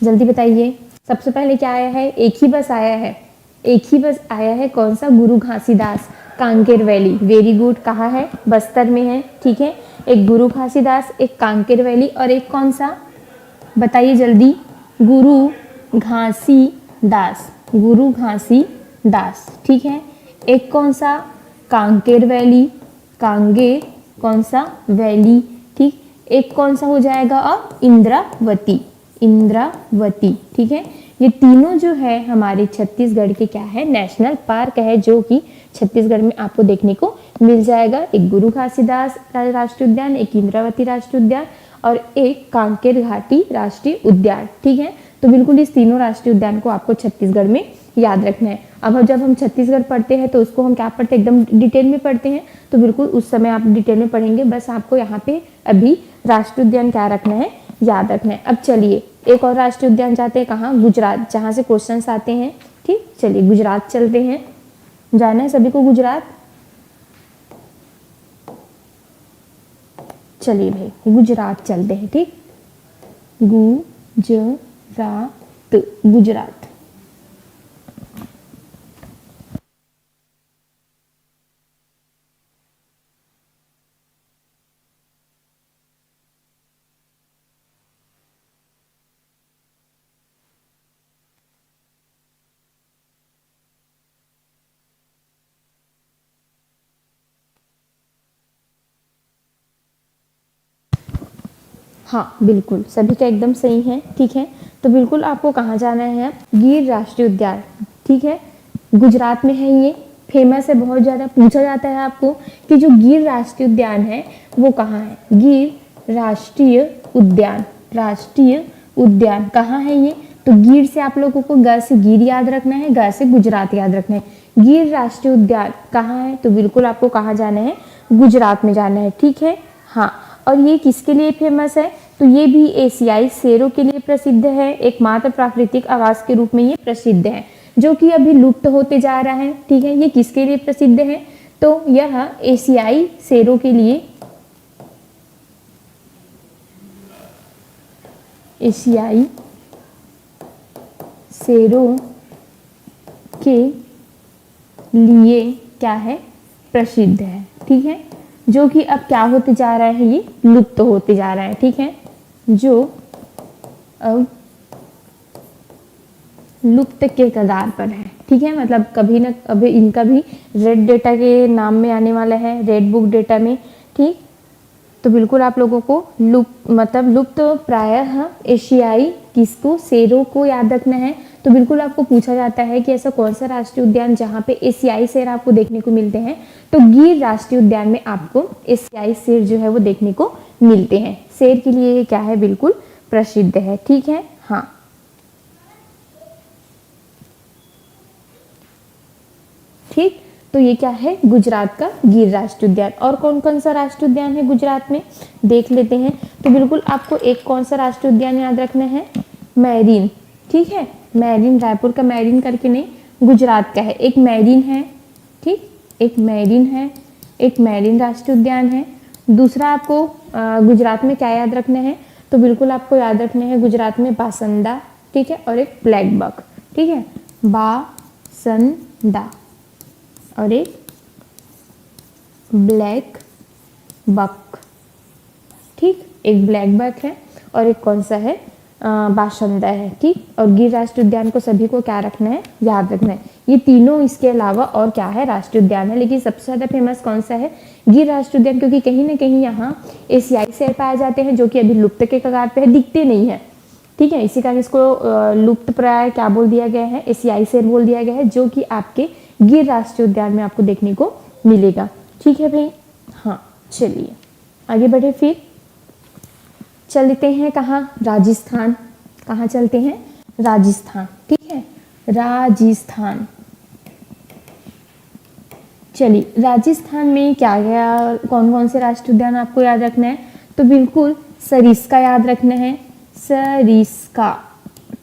जल्दी बताइए। सबसे पहले क्या आया है, एक ही बस आया है, एक ही बस आया है, कौन सा, गुरु Ghasidas, Kanker valley, very good, कहाँ है, बस्तर में है, ठीक है। एक गुरु घासीदास, एक कांकेर वैली, और एक कौन सा, बताइए जल्दी, गुरु घासीदास, गुरु घासीदास, ठीक है। एक कौन सा, कांकेर वैली, कांगेर कौन सा, वैली, ठीक। एक कौन सा हो जाएगा, और इंद्रावती, इंद्रावती, ठीक है। ये तीनों जो है हमारे छत्तीसगढ़ के क्या है, नेशनल पार्क है, जो कि छत्तीसगढ़ में आपको देखने को मिल जाएगा। एक गुरु घासीदास राष्ट्रीय उद्यान, एक इंद्रावती राष्ट्रीय उद्यान, और एक कांकेर घाटी राष्ट्रीय उद्यान, ठीक है। तो बिल्कुल इस तीनों राष्ट्रीय उद्यान को आपको छत्तीसगढ़ में याद रखना है। अब जब हम छत्तीसगढ़ पढ़ते हैं तो उसको हम क्या पढ़ते हैं, एकदम डिटेल में पढ़ते हैं, तो बिल्कुल उस समय आप डिटेल में पढ़ेंगे, बस आपको यहाँ पे अभी राष्ट्रीय उद्यान क्या रखना है, याद रखना है। अब चलिए एक और राष्ट्रीय उद्यान जाते हैं, कहाँ, गुजरात, जहाँ से क्वेश्चंस आते हैं, ठीक। चलिए गुजरात चलते हैं, जाना है सभी को गुजरात। चलिए भाई गुजरात चलते हैं, ठीक, गुजरात, गुजरात। हाँ बिल्कुल सभी का एकदम सही है, ठीक है। तो बिल्कुल आपको कहाँ जाना है, गिर राष्ट्रीय उद्यान, ठीक है, गुजरात में है, ये फेमस है, बहुत ज़्यादा पूछा जाता है आपको कि जो गिर राष्ट्रीय उद्यान है वो कहाँ है। गिर राष्ट्रीय उद्यान, राष्ट्रीय उद्यान कहाँ है ये, तो गिर से आप लोगों को ग से गिर याद रखना है, ग से गुजरात याद रखना है। गिर राष्ट्रीय उद्यान कहाँ है, तो बिल्कुल आपको कहाँ जाना है, गुजरात में जाना है, ठीक है। हाँ, और ये किसके लिए फेमस है, तो ये भी एशियाई शेरों के लिए प्रसिद्ध है, एकमात्र प्राकृतिक आवास के रूप में ये प्रसिद्ध है, जो कि अभी लुप्त होते जा रहा है, ठीक है। ये किसके लिए प्रसिद्ध है, तो यह एशियाई शेरों के लिए, एशियाई शेरों के लिए क्या है, प्रसिद्ध है, ठीक है, जो कि अब क्या होते जा रहा है, ये लुप्त होते जा रहा है, ठीक है, जो अब लुप्त के कगार पर है, ठीक है, मतलब कभी ना कभी इनका भी रेड डेटा के नाम में आने वाला है, रेड बुक डेटा में, ठीक। तो बिल्कुल आप लोगों को लुप्त प्रायः एशियाई किसको, शेरों को याद रखना है। तो बिल्कुल आपको पूछा जाता है कि ऐसा कौन सा राष्ट्रीय उद्यान जहाँ पे एशियाई शेर आपको देखने को मिलते हैं, तो गिर राष्ट्रीय उद्यान में आपको एशियाई शेर जो है वो देखने को मिलते हैं। शेर के लिए ये क्या है, बिल्कुल प्रसिद्ध है, ठीक है। हाँ, ठीक, तो ये क्या है, गुजरात का गिर राष्ट्रीय उद्यान। और कौन कौन सा राष्ट्रीय उद्यान है गुजरात में, देख लेते हैं। तो बिल्कुल आपको एक कौन सा राष्ट्रीय उद्यान याद रखना है, मैरीन, ठीक है, मैरीन, रायपुर का मैरीन करके नहीं, गुजरात का है, एक मैरीन है, ठीक, एक मैरीन है, एक मैरीन राष्ट्रीय उद्यान है। दूसरा आपको गुजरात में क्या याद रखना है, तो बिल्कुल आपको याद रखना है गुजरात में बासंदा, ठीक है, और एक ब्लैक बक, ठीक है, बासंदा और एक ब्लैक बक, ठीक, एक ब्लैक बक है और एक कौन सा है, बासंदा है, ठीक। और गिर राष्ट्रीय उद्यान को सभी को क्या रखना है, याद रखना है। ये तीनों इसके अलावा और क्या है, राष्ट्रीय उद्यान है, लेकिन सबसे ज्यादा फेमस कौन सा है, गिर राष्ट्रीय उद्यान, क्योंकि कहीं ना कहीं यहाँ एशियाई शेर पाए जाते हैं जो कि अभी लुप्त के कगार पे है, दिखते नहीं है, ठीक है, इसी कारण इसको लुप्त प्राय क्या बोल दिया गया है, एशियाई शेर बोल दिया गया है, जो कि आपके गिर राष्ट्रीय उद्यान में आपको देखने को मिलेगा, ठीक है भाई। हाँ, चलिए आगे बढ़े, फिर चलते हैं कहाँ, राजस्थान। कहाँ चलते हैं, राजस्थान, ठीक है, राजस्थान। चलिए राजस्थान में क्या क्या कौन कौन से राष्ट्रीय उद्यान आपको याद रखना है, तो बिल्कुल सरिस्का याद रखना है, सरिस्का,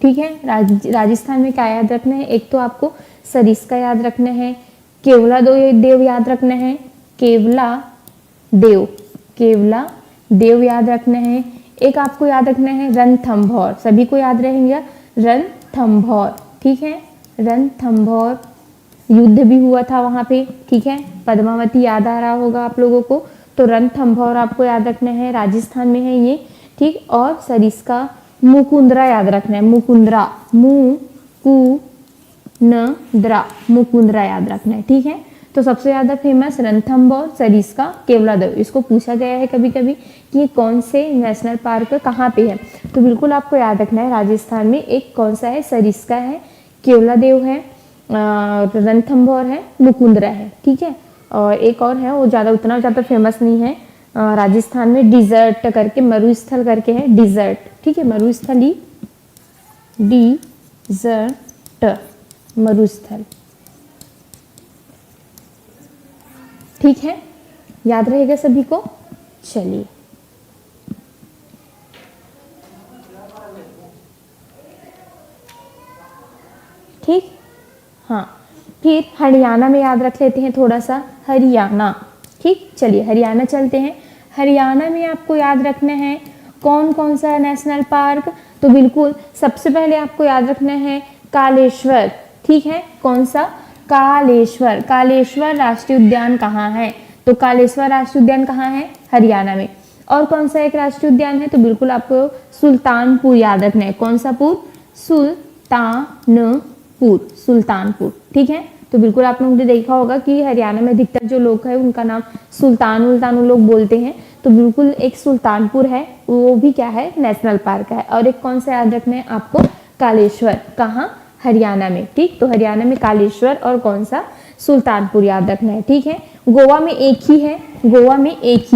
ठीक है। राजस्थान में क्या याद रखना है, एक तो आपको सरिस्का याद रखना है, केवला देव याद रखना है, केवला देव याद रखना है, एक आपको याद रखना है रणथंभौर, सभी को याद रहेंगे रणथंभौर, ठीक है, रणथंभौर युद्ध भी हुआ था वहां पे, ठीक है, पद्मावती याद आ रहा होगा आप लोगों को, तो रणथंभौर आपको याद रखना है, राजस्थान में है ये, ठीक। और सरिस्का, मुकुंदरा याद रखना है, मुकुंदरा याद रखना है, ठीक है। तो सबसे ज्यादा फेमस रणथंभौर, सरिस्का, केवलादेव, इसको पूछा गया है कभी कभी कि ये कौन से नेशनल पार्क कहाँ पे है, तो बिल्कुल आपको याद रखना है राजस्थान में एक कौन सा है, सरिस्का है, केवलादेव है, रणथंभौर है, मुकुंदरा है, ठीक है। और एक और है, वो उतना ज़्यादा फेमस नहीं है, राजस्थान में डिजर्ट करके, मरुस्थल करके है, डिजर्ट, ठीक है, मरुस्थली, डिजर्ट, मरुस्थल, ठीक है, याद रहेगा सभी को। चलिए ठीक, हाँ, फिर हरियाणा में याद रख लेते हैं थोड़ा सा, हरियाणा, ठीक। चलिए हरियाणा चलते हैं। हरियाणा में आपको याद रखना है कौन कौन सा नेशनल पार्क, तो बिल्कुल सबसे पहले आपको याद रखना है कालेश्वर, ठीक है, कौन सा, कालेश्वर राष्ट्रीय उद्यान कहाँ है, तो कालेश्वर राष्ट्रीय उद्यान कहाँ है, हरियाणा में। और कौन सा एक राष्ट्रीय उद्यान है, तो बिल्कुल आपको सुल्तानपुर याद रखना है, कौन सा पुर, सुल्तानपुर, ठीक है। तो बिल्कुल आप लोगों ने देखा होगा कि हरियाणा में अधिकतर जो लोग हैं उनका नाम सुल्तान लोग बोलते हैं, तो बिल्कुल एक सुल्तानपुर है, वो भी क्या है, नेशनल पार्क है। और एक कौन सा याद रखना है आपको, कालेश्वर, कहाँ, हरियाणा में, ठीक। तो हरियाणा में कालेश्वर और कौन सा, सुल्तानपुर याद रखना है, ठीक है। गोवा में एक ही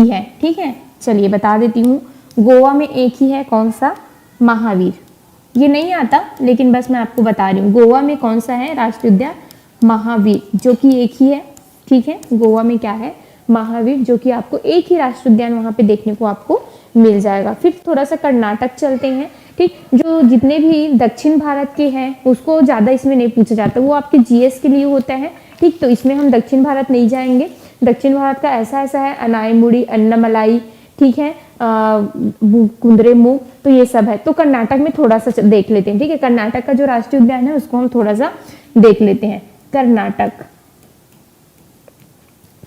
है, ठीक है। चलिए बता देती हूँ, गोवा में एक ही है, कौन सा, महावीर, ये नहीं आता लेकिन बस मैं आपको बता रही हूँ, गोवा में कौन सा है राष्ट्रीय उद्यान, महावीर, जो कि एक ही है, ठीक है। गोवा में क्या है, महावीर, जो कि आपको एक ही राष्ट्रीय उद्यान वहां पे देखने को आपको मिल जाएगा। फिर थोड़ा सा कर्नाटक चलते हैं, ठीक। जो जितने भी दक्षिण भारत के हैं उसको ज़्यादा इसमें नहीं पूछा जाता, वो आपके जीएस के लिए होता है, ठीक। तो इसमें हम दक्षिण भारत नहीं जाएंगे। दक्षिण भारत का ऐसा है, अनाईमुड़ी, अन्नमलाई, ठीक है, कुंद्रेमुख, तो ये सब है। तो कर्नाटक में थोड़ा सा देख लेते हैं, ठीक है। कर्नाटक का जो राष्ट्रीय उद्यान है उसको हम थोड़ा सा देख लेते हैं। कर्नाटक,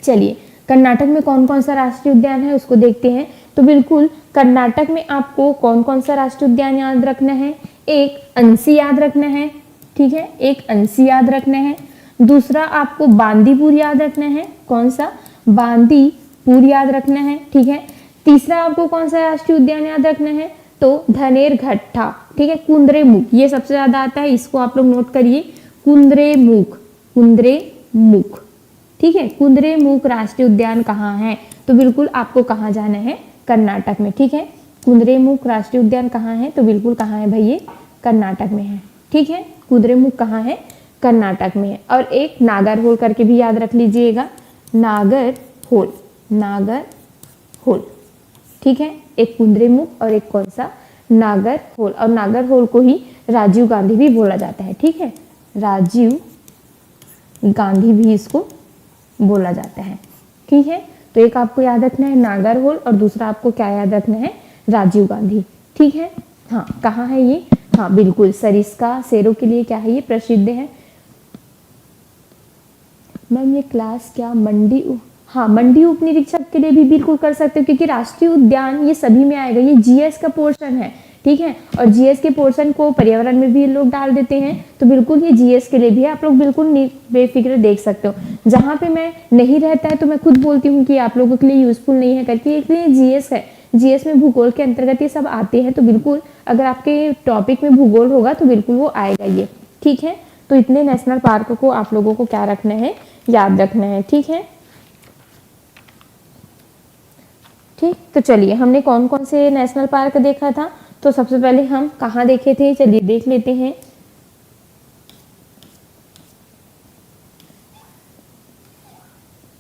चलिए कर्नाटक में कौन कौन सा राष्ट्रीय उद्यान है उसको देखते हैं। तो बिल्कुल कर्नाटक में आपको कौन कौन सा राष्ट्रीय उद्यान याद रखना है, एक अंसी याद रखना है, ठीक है, एक अंसी याद रखना है। दूसरा आपको बांदीपुर याद रखना है, कौन सा, बांदीपुर याद रखना है, ठीक है। तीसरा आपको कौन सा राष्ट्रीय उद्यान याद रखना है, तो धनेरघट्टा, ठीक है, कुद्रेमुख, ये सबसे ज्यादा आता है, इसको आप लोग नोट करिए, कुद्रेमुख, कुद्रेमुख, ठीक है। कुद्रेमुख राष्ट्रीय उद्यान कहाँ है, तो बिल्कुल आपको कहाँ जाना है, कर्नाटक में, ठीक है। कुद्रेमुख राष्ट्रीय उद्यान कहाँ है, तो बिल्कुल कहाँ है भाई, ये कर्नाटक में है, ठीक है। कुद्रेमुख कहाँ है, कर्नाटक में है। और एक नागरहोल करके भी याद रख लीजिएगा, नागरहोल, नागरहोल, ठीक है। एक कुद्रेमुख और एक कौन सा, नागरहोल। और नागरहोल को ही राजीव गांधी भी बोला जाता है, ठीक है, राजीव गांधी भी इसको बोला जाता है, ठीक है। तो एक आपको याद रखना है नागरहोल और दूसरा आपको क्या याद रखना है, राजीव गांधी, ठीक है। हाँ कहाँ है ये, हाँ बिल्कुल सरिस्का शेरों के लिए क्या है, ये प्रसिद्ध है। मैम ये क्लास क्या मंडी, हाँ मंडी उप निरीक्षक के लिए भी बिल्कुल कर सकते हो, क्योंकि राष्ट्रीय उद्यान ये सभी में आएगा, ये जीएस का पोर्शन है, ठीक है। और जीएस के पोर्शन को पर्यावरण में भी लोग डाल देते हैं, तो बिल्कुल ये जीएस के लिए भी आप लोग बिल्कुल बेफिक्र देख सकते हो। जहाँ पे मैं नहीं रहता है तो मैं खुद बोलती हूँ कि आप लोगों के लिए यूजफुल नहीं है करके, इसलिए जीएस है, जीएस में भूगोल के अंतर्गत ये सब आते हैं, तो बिल्कुल अगर आपके टॉपिक में भूगोल होगा तो बिल्कुल वो आएगा ये, ठीक है। तो इतने नेशनल पार्क को आप लोगों को क्या रखना है, याद रखना है, ठीक है। ठीक, तो चलिए हमने कौन कौन से नेशनल पार्क देखा था, तो सबसे पहले हम कहाँ देखे थे, चलिए देख लेते हैं।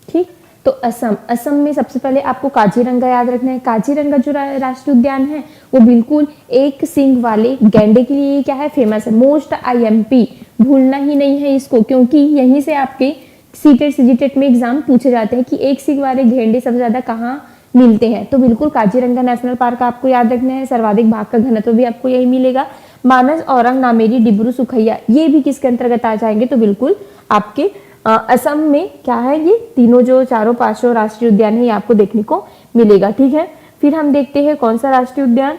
ठीक, तो असम, असम में सबसे पहले आपको काजीरंगा याद रखना है। काजीरंगा जो राष्ट्रीय उद्यान है वो बिल्कुल एक सींग वाले गैंडे के लिए क्या है, फेमस है, मोस्ट आईएमपी, भूलना ही नहीं है इसको, क्योंकि यहीं से आपके सीटेट सीजीटेट में एग्जाम पूछे जाते हैं कि एक सींग वाले गेंडे सबसे ज्यादा कहाँ मिलते हैं, तो बिल्कुल काजीरंगा नेशनल पार्क आपको याद रखना है। सर्वाधिक भाग का घनत्व भी आपको यही मिलेगा। मानस, औरंग, नामेरी, डिब्रू, सुखैया, ये भी किसके अंतर्गत आ जाएंगे, तो बिल्कुल आपके असम में क्या है, ये तीनों जो चारों पांचों राष्ट्रीय उद्यान है ये आपको देखने को मिलेगा, ठीक है। फिर हम देखते हैं कौन सा राष्ट्रीय उद्यान,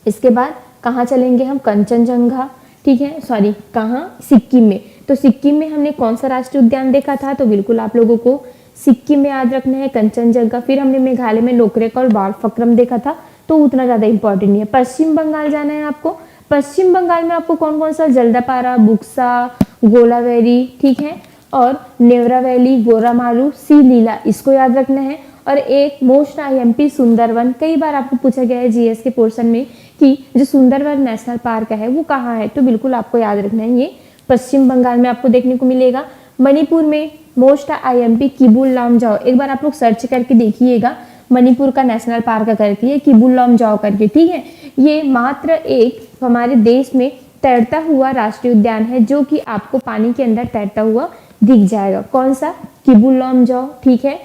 इसके बाद कहाँ चलेंगे हम, कंचनजंगा, ठीक है, सॉरी कहाँ, सिक्किम में। तो सिक्किम में हमने कौन सा राष्ट्रीय उद्यान देखा था, तो बिल्कुल आप लोगों को सिक्किम में याद रखना है कंचनजंगा। फिर हमने मेघालय में नोकरेक और बालफक्रम देखा था, तो उतना ज्यादा इंपॉर्टेंट नहीं है। पश्चिम बंगाल जाना है आपको, पश्चिम बंगाल में आपको कौन कौन सा, जल्दापारा, बुक्सा, गोलावेरी, ठीक है, और नेवरा वैली, गोरामालू, सी लीला, इसको याद रखना है। और एक मोस्ट आईएमपी सुंदरवन, कई बार आपको पूछा गया है जीएस के पोर्शन में कि जो सुंदरवन नेशनल पार्क है वो कहाँ है, तो बिल्कुल आपको याद रखना है, ये पश्चिम बंगाल में आपको देखने को मिलेगा। मणिपुर में मोस्ट आईएमपी किबुल लामजाओ, एक बार आप लोग सर्च करके देखिएगा मणिपुर का नेशनल पार्क करके, ये किबुल लामजाओ करके, ठीक है। ये मात्र एक हमारे देश में तैरता हुआ राष्ट्रीय उद्यान है जो कि आपको पानी के अंदर तैरता हुआ दिख जाएगा, कौन सा, किबुल लामजाओ, ठीक है।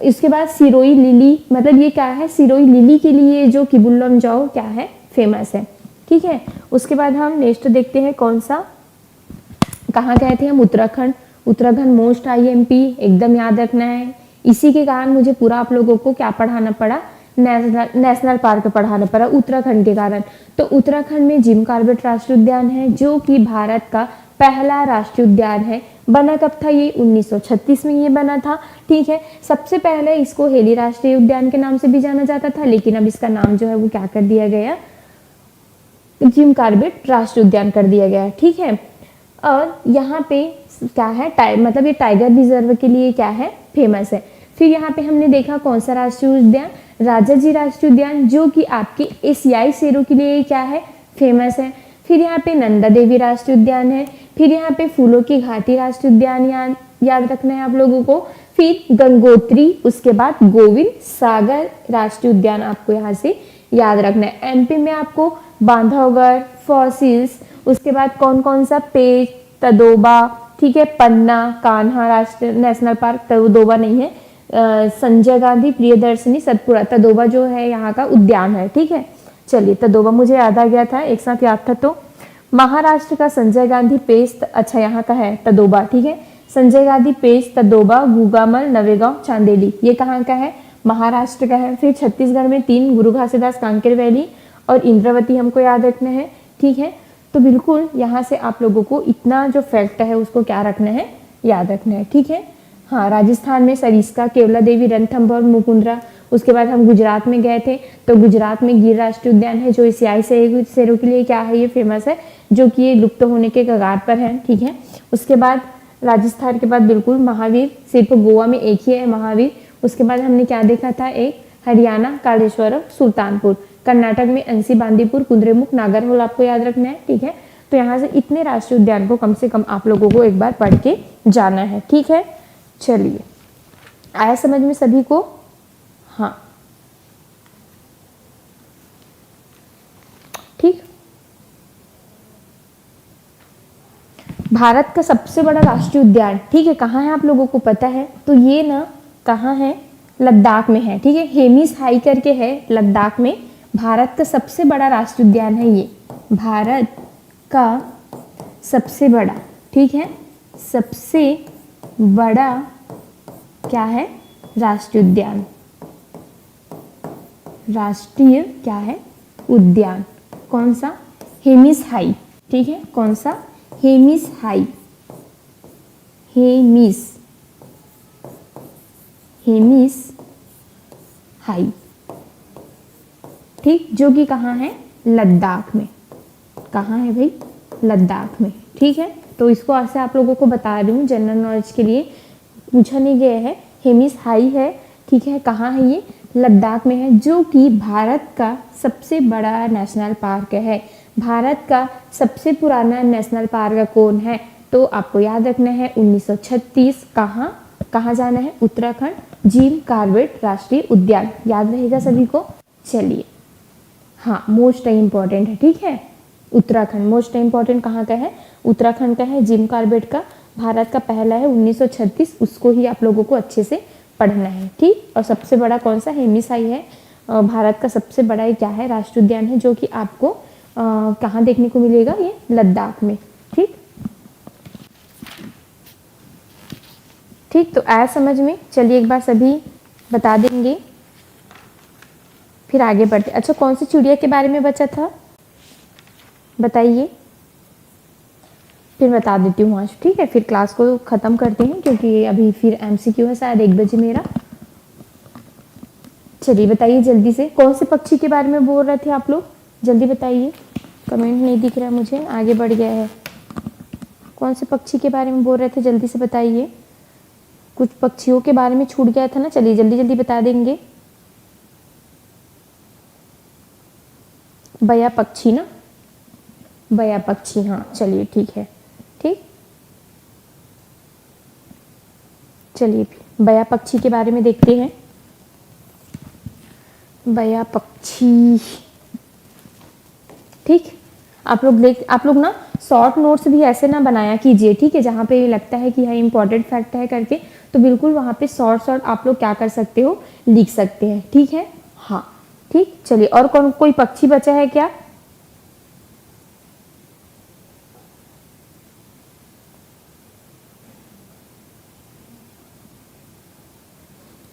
इसके बाद सिरोई लिली, मतलब ये क्या है, सिरोई लिली के लिए जो किबुल लामजाओ क्या है, फेमस है, ठीक है। उसके बाद हम नेक्स्ट देखते हैं कौन सा, कहाँ गए थे हम, उत्तराखंड। उत्तराखंड मोस्ट आईएमपी एकदम याद रखना है। इसी के कारण मुझे पूरा आप लोगों को क्या पढ़ाना पड़ा, नेशनल पार्क पढ़ाना पड़ा उत्तराखंड के कारण। तो उत्तराखंड में जिम कॉर्बेट राष्ट्रीय उद्यान है जो कि भारत का पहला राष्ट्रीय उद्यान है। बना कब था ये, 1936 में ये बना था, ठीक है। सबसे पहले इसको हेली राष्ट्रीय उद्यान के नाम से भी जाना जाता था, लेकिन अब इसका नाम जो है वो क्या कर दिया गया, जिम कॉर्बेट राष्ट्रीय उद्यान कर दिया गया, ठीक है। और यहाँ पे क्या है, मतलब ये टाइगर रिजर्व के लिए क्या है, फेमस है। फिर यहाँ पे हमने देखा कौन सा राष्ट्रीय उद्यान, राजाजी राष्ट्रीय उद्यान, जो कि आपके एशियाई शेरों के लिए क्या है, फेमस है। फिर यहाँ पे नंदा देवी राष्ट्रीय उद्यान है। फिर यहाँ पे फूलों की घाटी राष्ट्रीय उद्यान याद रखना है आप लोगों को। फिर गंगोत्री, उसके बाद गोविंद सागर राष्ट्रीय उद्यान आपको यहाँ से याद रखना है। एमपी में आपको बांधवगढ़, फॉसिल्स, उसके बाद कौन कौन सा, पेच, तदोबा, ठीक है, पन्ना, कान्हा राष्ट्रीय नेशनल पार्क, तदोबा नहीं है, संजय गांधी, प्रियदर्शनी, सतपुड़ा, तदोबा जो है यहाँ का उद्यान है, ठीक है। चलिए तदोबा मुझे याद आ गया था, एक साथ याद था। तो महाराष्ट्र का संजय गांधी पेस्ट, अच्छा यहाँ का है तदोबा, ठीक है। संजय गांधी पेज, तदोबा, गुगामल, नवेगांव, चांदेली, ये कहाँ का है? महाराष्ट्र का है। फिर छत्तीसगढ़ में 3, गुरु घासीदास, कांकेर वैली और इंद्रावती हमको याद रखना है, ठीक है। तो बिल्कुल यहाँ से आप लोगों को इतना जो फैक्ट है उसको क्या रखना है, याद रखना है, ठीक है। हाँ, राजस्थान में सरिस्का, केवला देवी, रणथंभौर, मुकुंदरा। उसके बाद हम गुजरात में गए थे, तो गुजरात में गिर राष्ट्रीय उद्यान है जो एशियाई शेरों के लिए क्या है, ये फेमस है, जो कि ये लुप्त होने के कगार पर है, ठीक है। उसके बाद राजस्थान के बाद बिल्कुल महावीर, सिर्फ गोवा में एक ही है महावीर। उसके बाद हमने क्या देखा था, एक हरियाणा कालेश्वरम, सुल्तानपुर। कर्नाटक में अंसी, बांदीपुर, कुद्रेमुख, नागरहोल आपको याद रखना है, ठीक है। तो यहाँ से इतने राष्ट्रीय उद्यान को कम से कम आप लोगों को एक बार पढ़ के जाना है, ठीक है। चलिए, आया समझ में सभी को? हाँ, ठीक। भारत का सबसे बड़ा राष्ट्रीय उद्यान, ठीक है, कहाँ है आप लोगों को पता है? तो ये ना कहाँ है, लद्दाख में है, ठीक है। हेमिस हाई करके है लद्दाख में। भारत का सबसे बड़ा राष्ट्रीय उद्यान है ये, भारत का सबसे बड़ा, ठीक है, सबसे बड़ा क्या है, राष्ट्रीय उद्यान, राष्ट्रीय क्या है, उद्यान। कौन सा? हेमिस हाई, ठीक है। कौन सा? हेमिस हाई, हेमिस, हेमिस हाई, ठीक, जो कि कहाँ है, लद्दाख में। कहाँ है भाई? लद्दाख में, ठीक है। तो इसको ऐसे आप लोगों को बता रही हूँ, जनरल नॉलेज के लिए पूछा नहीं गया है। हेमिस हाई है, ठीक है, कहाँ है ये, लद्दाख में है, जो कि भारत का सबसे बड़ा नेशनल पार्क है। भारत का सबसे पुराना नेशनल पार्क कौन है? तो आपको याद रखना है 1936। कहाँ जाना है? उत्तराखंड, जिम कॉर्बेट राष्ट्रीय उद्यान, याद रहेगा सभी को। चलिए, हाँ, मोस्ट इम्पॉर्टेंट है, ठीक है। उत्तराखंड मोस्ट इम्पॉर्टेंट कहाँ का है? उत्तराखंड का है। जिम कॉर्बेट का भारत का पहला है 1936, उसको ही आप लोगों को अच्छे से पढ़ना है, ठीक। और सबसे बड़ा कौन सा? हेमिस हाई है। भारत का सबसे बड़ा ये क्या है, राष्ट्रीय उद्यान है, जो कि आपको कहाँ देखने को मिलेगा, ये लद्दाख में, ठीक। ठीक, तो आया समझ में? चलिए एक बार सभी बता देंगे, फिर आगे बढ़ते। अच्छा, कौन सी चिड़िया के बारे में बचा था, बताइए, फिर बता देती हूँ आज, ठीक है। फिर क्लास को ख़त्म करते हैं, क्योंकि अभी फिर एमसीक्यू है शायद 1 बजे मेरा। चलिए बताइए जल्दी से, कौन से पक्षी के बारे में बोल रहे थे आप लोग, जल्दी बताइए। कमेंट नहीं दिख रहा मुझे, आगे बढ़ गया है। कौन से पक्षी के बारे में बोल रहे थे, जल्दी से बताइए। कुछ पक्षियों के बारे में छूट गया था ना, चलिए जल्दी जल्दी बता देंगे। बया पक्षी ना, बया पक्षी, हाँ, चलिए ठीक है, ठीक। चलिए बया पक्षी के बारे में देखते हैं। बया पक्षी, ठीक। आप लोग ना शॉर्ट नोट्स भी ऐसे ना बनाया कीजिए, ठीक है। जहाँ पे लगता है कि यह इंपॉर्टेंट फैक्ट है करके, तो बिल्कुल वहाँ पे शॉर्ट आप लोग क्या कर सकते हो, लिख सकते हैं, ठीक है। हाँ, ठीक। चलिए, और कोई पक्षी बचा है क्या?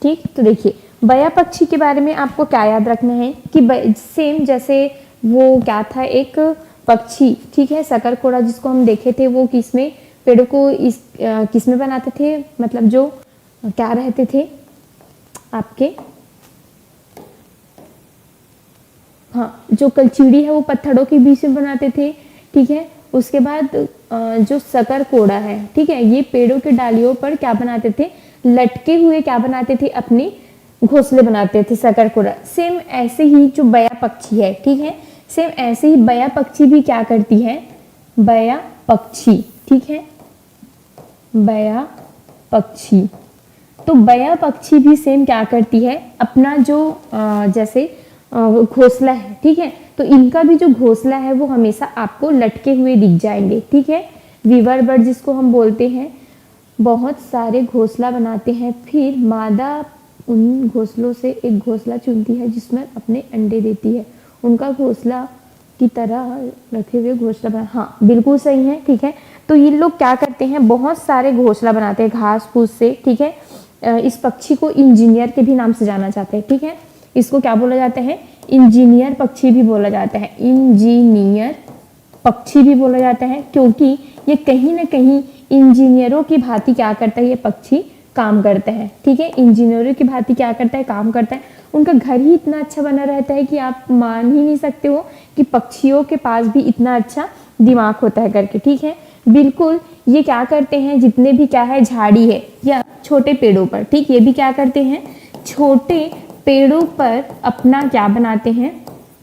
ठीक, तो देखिए बया पक्षी के बारे में आपको क्या याद रखना है कि सेम जैसे वो क्या था, एक पक्षी, ठीक है, शकरकोड़ा जिसको हम देखे थे, वो किसमें, पेड़ों को किसमें बनाते थे, मतलब जो क्या रहते थे आपके, हाँ, जो कलचीड़ी है वो पत्थरों के बीच में बनाते थे, ठीक है। उसके बाद जो शकरकोड़ा है, ठीक है, ये पेड़ों के डालियों पर क्या बनाते थे, लटके हुए क्या बनाते थे, अपने घोंसले बनाते थे शकरकोड़ा। सेम ऐसे ही जो बया पक्षी है, ठीक है, सेम ऐसे ही बया पक्षी भी क्या करती है, बया पक्षी, ठीक है, बया पक्षी। तो बया पक्षी भी सेम क्या करती है, अपना जो जैसे घोंसला है, ठीक है, तो इनका भी जो घोंसला है वो हमेशा आपको लटके हुए दिख जाएंगे, ठीक है। वीवर बर्ड जिसको हम बोलते हैं, बहुत सारे घोंसला बनाते हैं, फिर मादा उन घोंसलों से एक घोंसला चुनती है जिसमें अपने अंडे देती है। उनका घोंसला की तरह रखे हुए घोंसला बना, हाँ बिल्कुल सही है। ठीक है, तो ये लोग क्या करते हैं, बहुत सारे घोंसला बनाते हैं घास फूस से। ठीक है, इस पक्षी को इंजीनियर के भी नाम से जाना जाता है। ठीक है, इसको क्या बोला जाता है, इंजीनियर पक्षी भी बोला जाता है, इंजीनियर पक्षी भी बोला जाता है, क्योंकि ये कहीं ना कहीं इंजीनियरों की भांति क्या करता है, ये पक्षी काम करता है। ठीक है, इंजीनियरों की भांति क्या करता है, काम करता है। उनका घर ही इतना अच्छा बना रहता है कि आप मान ही नहीं सकते हो कि पक्षियों के पास भी इतना अच्छा दिमाग होता है करके। ठीक है, बिल्कुल ये क्या करते हैं, जितने भी क्या है झाड़ी है या छोटे पेड़ों पर, ठीक, ये भी क्या करते हैं, छोटे पेड़ों पर अपना क्या बनाते हैं।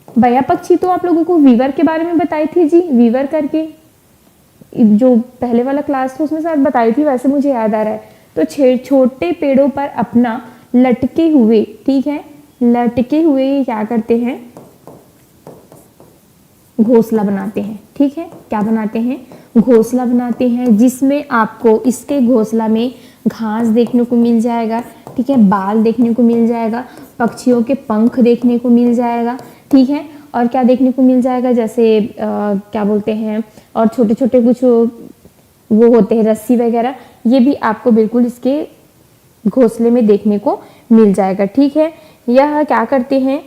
बया पक्षी तो आप लोगों को वीवर के बारे में बताई थी जी, वीवर करके जो पहले वाला क्लास था उसमें शायद बताई थी, वैसे मुझे याद आ रहा है। तो छोटे पेड़ों पर अपना लटके हुए, ठीक है, लटके हुए क्या करते हैं, घोंसला बनाते हैं। ठीक है, क्या बनाते हैं, घोंसला बनाते हैं, जिसमें आपको इसके घोंसला में घास देखने को मिल जाएगा। ठीक है, बाल देखने को मिल जाएगा, पक्षियों के पंख देखने को मिल जाएगा। ठीक है, और क्या देखने को मिल जाएगा, जैसे क्या बोलते हैं, और छोटे छोटे कुछ वो होते हैं रस्सी वगैरह, ये भी आपको बिल्कुल इसके घोंसले में देखने को मिल जाएगा। ठीक है, यह क्या करते हैं,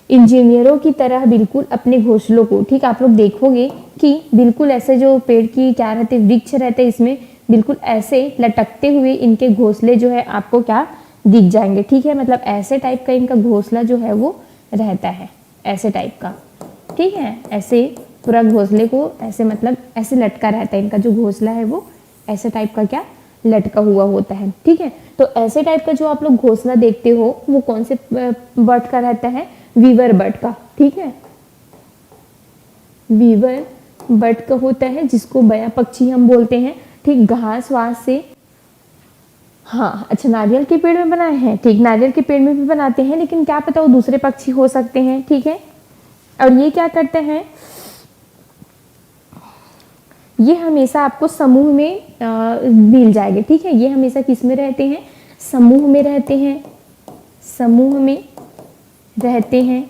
इंजीनियरों की तरह बिल्कुल अपने घोंसलों को, ठीक, आप लोग देखोगे कि बिल्कुल ऐसे जो पेड़ की क्या रहते, वृक्ष रहते, इसमें बिल्कुल ऐसे लटकते हुए इनके घोंसले जो है आपको क्या दिख जाएंगे। ठीक है, मतलब ऐसे टाइप का इनका घोंसला जो है वो रहता है, ऐसे टाइप का। ठीक है, ऐसे पूरा घोंसले को ऐसे मतलब ऐसे लटका रहता है, इनका जो घोंसला है वो ऐसे टाइप का क्या लटका हुआ होता है। ठीक है, तो ऐसे टाइप का जो आप लोग घोंसला देखते हो वो कौन से बर्ड का रहता है, वीवर बर्ड का। ठीक है, वीवर बर्ड का होता है, जिसको बया पक्षी हम बोलते हैं। ठीक, घास वास से, हाँ अच्छा, नारियल के पेड़ में बनाए हैं, ठीक, नारियल के पेड़ में भी बनाते हैं, लेकिन क्या पता वो दूसरे पक्षी हो सकते हैं। ठीक है, और ये क्या करते हैं, ये हमेशा आपको समूह में मिल जाएंगे। ठीक है, ये हमेशा किस में रहते हैं, समूह में रहते हैं, समूह में रहते हैं।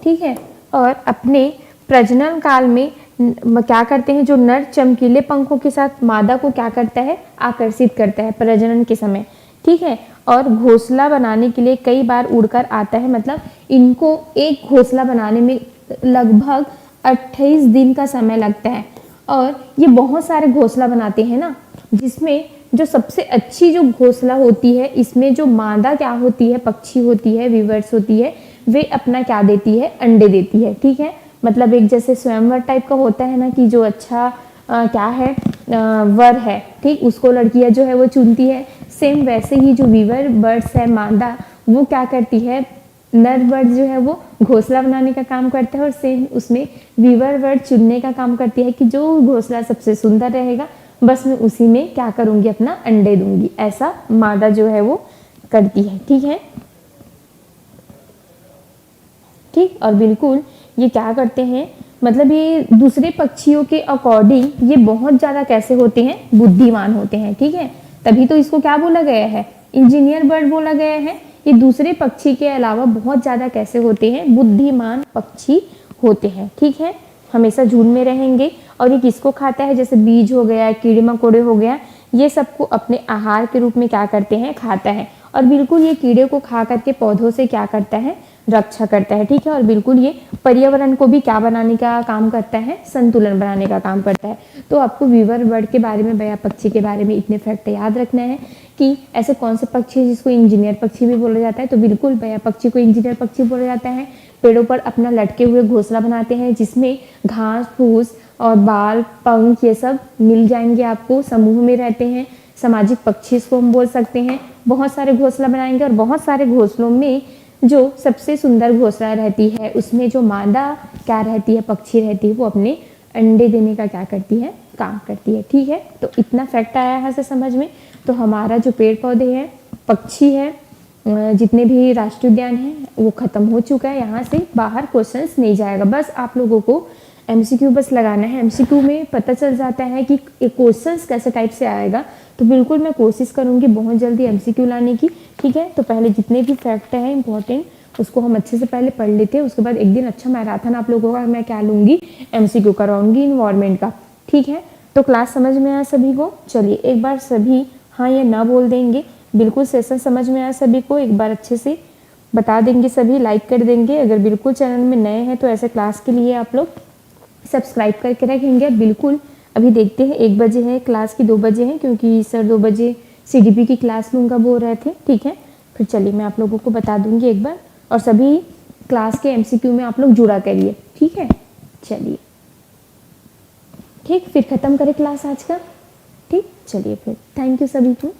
ठीक है, और अपने प्रजनन काल में क्या करते हैं, जो नर चमकीले पंखों के साथ मादा को क्या करता है, आकर्षित करता है प्रजनन के समय। ठीक है, और घोंसला बनाने के लिए कई बार उड़कर आता है, मतलब इनको एक घोंसला बनाने में लगभग 28 दिन का समय लगता है। और ये बहुत सारे घोंसला बनाते हैं ना, जिसमें जो सबसे अच्छी जो घोंसला होती है, इसमें जो मादा क्या होती है, पक्षी होती है, वीवर्स होती है, वे अपना क्या देती है, अंडे देती है। ठीक है, मतलब एक जैसे स्वयंवर टाइप का होता है ना, कि जो अच्छा क्या है वर है, ठीक, उसको लड़कियां जो है वो चुनती है, सेम वैसे ही जो वीवर बर्ड्स है मादा, वो क्या करती है, नर बर्ड जो है वो घोंसला बनाने का काम करता है, और सेम उसमें वीवर बर्ड चुनने का काम करती है कि जो घोंसला सबसे सुंदर रहेगा बस मैं उसी में क्या करूंगी, अपना अंडे दूंगी, ऐसा मादा जो है वो करती है। ठीक है, ठीक, और बिल्कुल ये क्या करते हैं, मतलब ये दूसरे पक्षियों के अकॉर्डिंग ये बहुत ज़्यादा कैसे होते हैं, बुद्धिमान होते हैं। ठीक है, तभी तो इसको क्या बोला गया है, इंजीनियर बर्ड बोला गया है। ये दूसरे पक्षी के अलावा बहुत ज़्यादा कैसे होते हैं, बुद्धिमान पक्षी होते हैं। ठीक है, हमेशा झुंड में रहेंगे। और ये किसको खाता है, जैसे बीज हो गया, कीड़े मकोड़े हो गया, ये सबको अपने आहार के रूप में क्या करते हैं, खाता है। और बिल्कुल ये कीड़े को खा करके पौधों से क्या करता है, रक्षा करता है। ठीक है, और बिल्कुल ये पर्यावरण को भी क्या बनाने का काम करता है, संतुलन बनाने का काम करता है। तो आपको वीवर बर्ड के बारे में, बया पक्षी के बारे में इतने फैक्ट याद रखना है कि ऐसे कौन से पक्षी है जिसको इंजीनियर पक्षी भी बोला जाता है। तो बिल्कुल बया पक्षी को इंजीनियर पक्षी बोला जाता है। पेड़ों पर अपना लटके हुए घोंसला बनाते हैं, जिसमें घास फूस और बाल पंख ये सब मिल जाएंगे आपको, समूह में रहते हैं, सामाजिक पक्षी इसको हम बोल सकते हैं। बहुत सारे घोंसला बनाएंगे, और बहुत सारे घोंसलों में जो सबसे सुंदर घोंसला रहती है, उसमें जो मादा क्या रहती है, पक्षी रहती है, वो अपने अंडे देने का क्या करती है, काम करती है। ठीक है, तो इतना फैक्ट आया यहाँ से समझ में। तो हमारा जो पेड़ पौधे हैं, पक्षी है, जितने भी राष्ट्रीय उद्यान हैं वो खत्म हो चुका है। यहाँ से बाहर क्वेश्चंस नहीं जाएगा, बस आप लोगों को एमसीक्यू बस लगाना है। एमसीक्यू में पता चल जाता है कि क्वेश्चंस कैसे टाइप से आएगा। तो बिल्कुल मैं कोशिश करूँगी बहुत जल्दी एमसीक्यू लाने की। ठीक है, तो पहले जितने भी फैक्ट हैं इंपॉर्टेंट उसको हम अच्छे से पहले पढ़ लेते हैं, उसके बाद एक दिन अच्छा मैराथन आप लोगों का मैं क्या लूँगी, MCQ करवाऊंगी इन्वायरमेंट का, ठीक है। तो क्लास समझ में आया सभी को? चलिए एक बार सभी हाँ या ना बोल देंगे। बिल्कुल सेशन समझ में आया सभी को? एक बार अच्छे से बता देंगे सभी, लाइक कर देंगे। अगर बिल्कुल चैनल में नए हैं तो ऐसे क्लास के लिए आप लोग सब्सक्राइब करके रखेंगे। बिल्कुल अभी देखते हैं 1 बजे है क्लास की, 2 बजे है, क्योंकि सर 2 बजे CDP की क्लास लूँगा बोल रहे थे, ठीक है। फिर चलिए मैं आप लोगों को बता दूंगी एक बार, और सभी क्लास के MCQ में आप लोग जुड़ा करिए, ठीक है। चलिए ठीक, फिर ख़त्म करें क्लास आज का, ठीक। चलिए फिर थैंक यू सभी को।